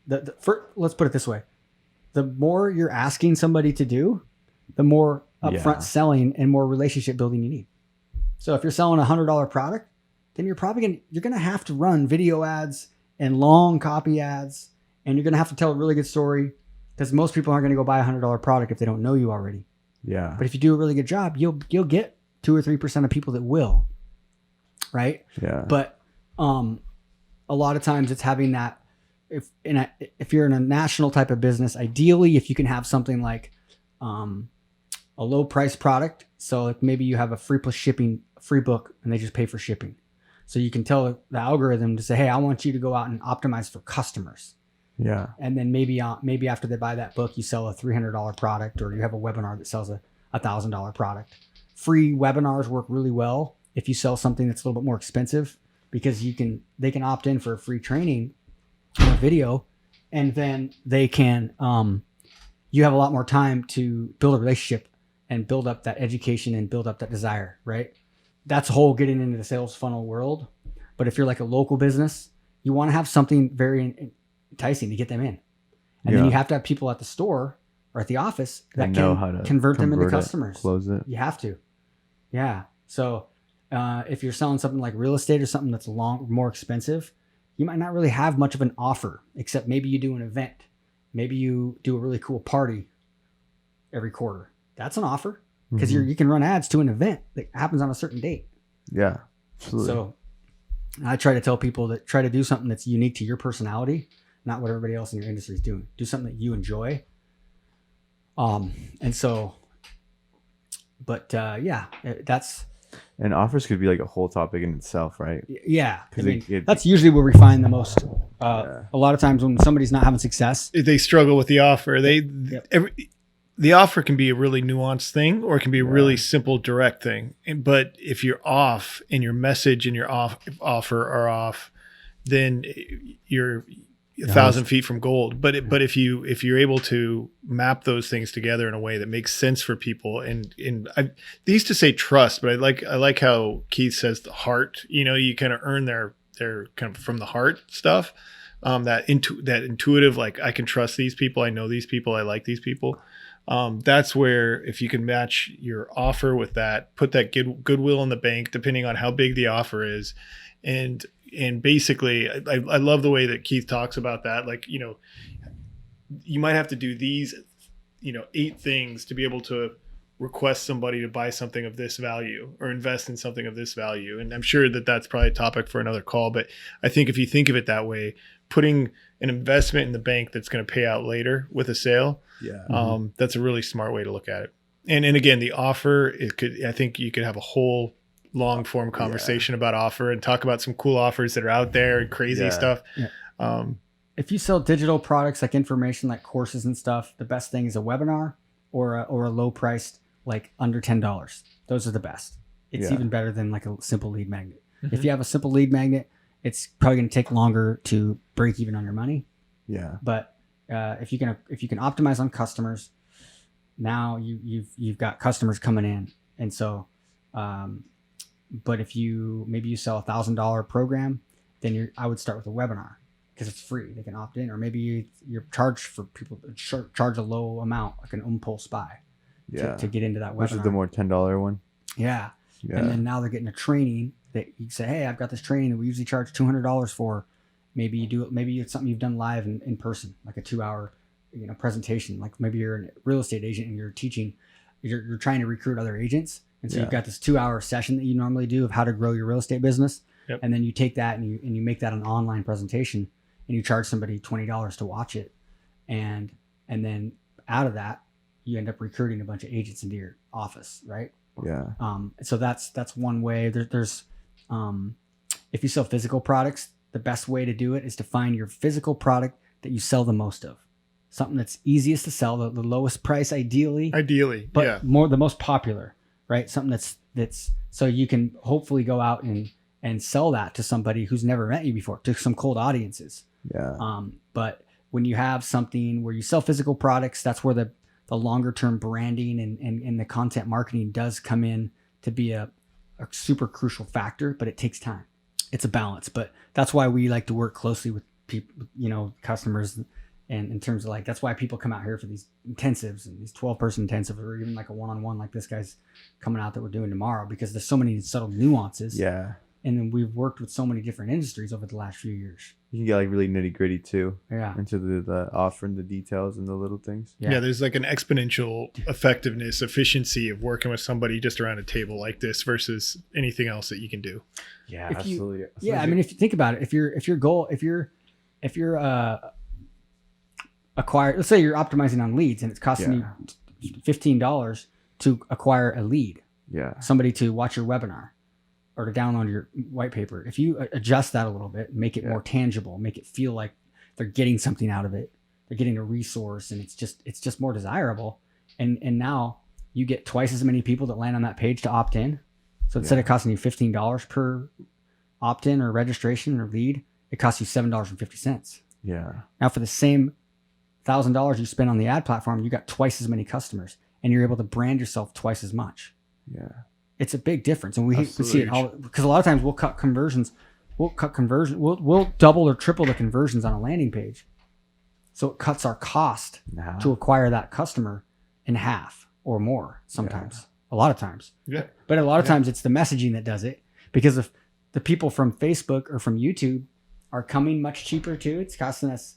let's put it this way. The more you're asking somebody to do, the more upfront selling and more relationship building you need. So if you're selling $100 product, then you're going to have to run video ads and long copy ads, and you're going to have to tell a really good story, because most people aren't going to go buy a $100 product if they don't know you already. Yeah. But if you do a really good job, you'll get 2 or 3% of people that will, right? Yeah. But a lot of times it's having that. If you're in a national type of business, ideally, if you can have something like a low price product, so like maybe you have a free plus shipping free book, and they just pay for shipping. So you can tell the algorithm to say, hey, I want you to go out and optimize for customers. Yeah. And then maybe after they buy that book, you sell a $300 product, or you have a webinar that sells a $1,000 product. Free webinars work really well if you sell something that's a little bit more expensive, because they can opt in for a free training or a video, and then they can you have a lot more time to build a relationship and build up that education and build up that desire, right? That's a whole getting into the sales funnel world. But if you're like a local business, you want to have something very enticing to get them in. And then you have to have people at the store or at the office that know can how to convert them into it, customers. close it. You have to. Yeah. So if you're selling something like real estate or something that's more expensive, you might not really have much of an offer, except maybe you do an event. Maybe you do a really cool party every quarter. That's an offer, because you can run ads to an event that happens on a certain date. Yeah. Absolutely. So I try to tell people that try to do something that's unique to your personality, not what everybody else in your industry is doing. Do something that you enjoy. And so, but that's. And offers could be like a whole topic in itself, right? Yeah. I mean, it- that's usually where we find the most, a lot of times when somebody's not having success. They struggle with the offer. The offer can be a really nuanced thing, or it can be a really simple, direct thing. But if you're off and your message and your offer are off, then you're 1,000 feet from gold. But if you're able to map those things together in a way that makes sense for people, and they used to say trust, but I like how Keith says the heart. You kind of earn their kind of from the heart stuff. That intuitive, like, I can trust these people, I know these people, I like these people. That's where, if you can match your offer with that, put that goodwill in the bank, depending on how big the offer is. And basically, I love the way that Keith talks about that. Like, you might have to do these, 8 things to be able to request somebody to buy something of this value or invest in something of this value. And I'm sure that that's probably a topic for another call. But I think if you think of it that way, putting an investment in the bank that's going to pay out later with a sale, that's a really smart way to look at it. And again, the offer, I think you could have a whole long form conversation about offer and talk about some cool offers that are out there and crazy stuff. Yeah. If you sell digital products like information, like courses and stuff, the best thing is a webinar or a low priced, like under $10. Those are the best. It's even better than like a simple lead magnet. If you have a simple lead magnet, it's probably going to take longer to break even on your money. Yeah. But if you can optimize on customers, now you've got customers coming in, and so. But if you sell $1,000 program, then I would start with a webinar because it's free. They can opt in, or maybe you're charged for people to charge a low amount, like an impulse buy, to get into that webinar. Which is the more $10 one. Yeah. And then now they're getting a training that you say, hey, I've got this training that we usually charge $200 for. Maybe you do it. Maybe it's something you've done live in person, like a 2-hour, presentation. Like maybe you're a real estate agent and you're teaching, you're trying to recruit other agents. And so you've got this 2-hour session that you normally do of how to grow your real estate business. Yep. And then you take that and you make that an online presentation and you charge somebody $20 to watch it. And then out of that, you end up recruiting a bunch of agents into your office, right? Yeah. So that's one way. There's if you sell physical products, the best way to do it is to find your physical product that you sell the most of. Something that's easiest to sell, the lowest price ideally, but the most popular, right? Something that's so you can hopefully go out and sell that to somebody who's never met you before, to some cold audiences. Yeah. But when you have something where you sell physical products, that's where the longer term branding and the content marketing does come in to be a super crucial factor, but it takes time. It's a balance, but that's why we like to work closely with people, customers. And in terms of like, that's why people come out here for these intensives and these 12-person intensives, or even like a one-on-one like this guy's coming out that we're doing tomorrow, because there's so many subtle nuances. Yeah. And then we've worked with so many different industries over the last few years. You can get like really nitty gritty too. Yeah. Into the offer and the details and the little things. Yeah. There's like an exponential effectiveness, efficiency of working with somebody just around a table like this versus anything else that you can do. Yeah, absolutely. I mean, if you think about it, if your goal, if you're acquire, let's say you're optimizing on leads and it's costing you $15 to acquire a lead. Yeah. Somebody to watch your webinar or to download your white paper. If you adjust that a little bit, make it more tangible, make it feel like they're getting something out of it. They're getting a resource, and it's just more desirable. And now you get twice as many people that land on that page to opt in. So instead of costing you $15 per opt-in or registration or lead, it costs you $7.50. Yeah. Now for the same $1,000 you spend on the ad platform, you got twice as many customers, and you're able to brand yourself twice as much. Yeah. It's a big difference. And we see it all, because a lot of times we'll cut conversions. We'll double or triple the conversions on a landing page. So it cuts our cost to acquire that customer in half or more sometimes. A lot of times. Yeah. But a lot of times it's the messaging that does it, because if the people from Facebook or from YouTube are coming much cheaper too, it's costing us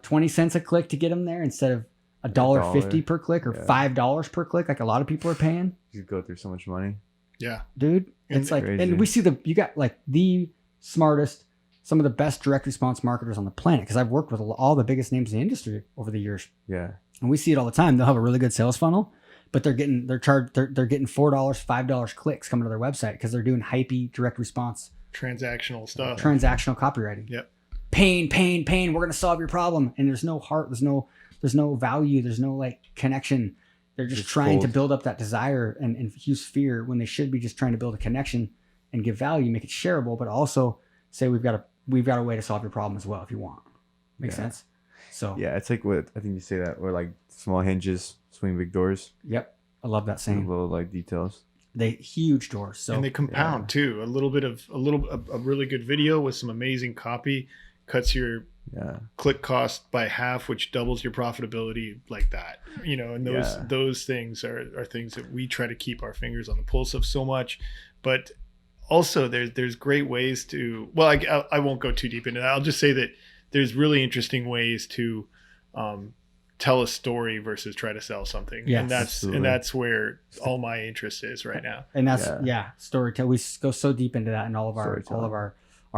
20 cents a click to get them there instead of $1.50 per click or $5 per click, like a lot of people are paying. You go through so much money. Yeah, dude, it's like, crazy. And we see you got like the smartest, some of the best direct response marketers on the planet, because I've worked with all the biggest names in the industry over the years. Yeah, and we see it all the time. They'll have a really good sales funnel, but they're getting $4, $5 clicks coming to their website because they're doing hypey direct response, transactional stuff, transactional copywriting. Yep. Pain. We're gonna solve your problem, and there's no heart. There's no value. There's no like connection. They're just trying to build up that desire and infuse fear when they should be just trying to build a connection and give value, make it shareable, but also say we've got a way to solve your problem as well if you want. Make sense? So it's like what I think you say that, or like small hinges swing big doors. Yep, I love that saying. Little like details. They huge doors. So and they compound too. A really good video with some amazing copy cuts your click cost by half, which doubles your profitability like that. And those things are things that we try to keep our fingers on the pulse of so much. But also there's great ways to, I won't go too deep into that. I'll just say that there's really interesting ways to tell a story versus try to sell something. Yes. And Absolutely. that's where all my interest is right now. And that's storytelling. We go so deep into that in all of our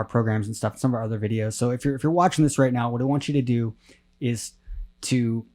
programs and stuff, some of our other videos. So if you're watching this right now, what I want you to do is to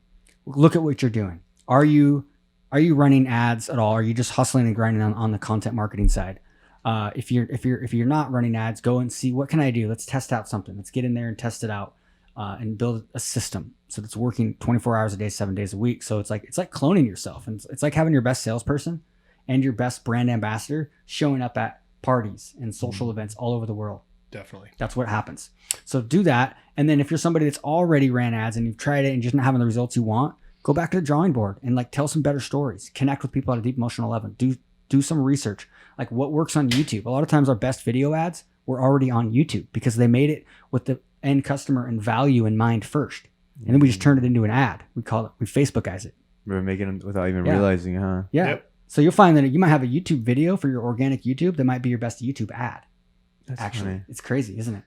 look at what you're doing. Are you running ads at all? Are you just hustling and grinding on the content marketing side? If you're not running ads, go and see, what can I do? Let's test out something. Let's get in there and test it out, and build a system so that's working 24 hours a day, 7 days a week. So it's like cloning yourself, and it's like having your best salesperson and your best brand ambassador showing up at parties and social events all over the world. Definitely. That's what happens. So do that. And then if you're somebody that's already ran ads and you've tried it and just not having the results you want, go back to the drawing board and like tell some better stories. Connect with people at a deep emotional level. Do some research. Like what works on YouTube. A lot of times our best video ads were already on YouTube because they made it with the end customer and value in mind first. And then we just turned it into an ad. We Facebookize it. We're making them without even realizing, huh? Yeah. Yep. So you'll find that you might have a YouTube video for your organic YouTube that might be your best YouTube ad. That's Actually, funny. it's crazy, isn't it?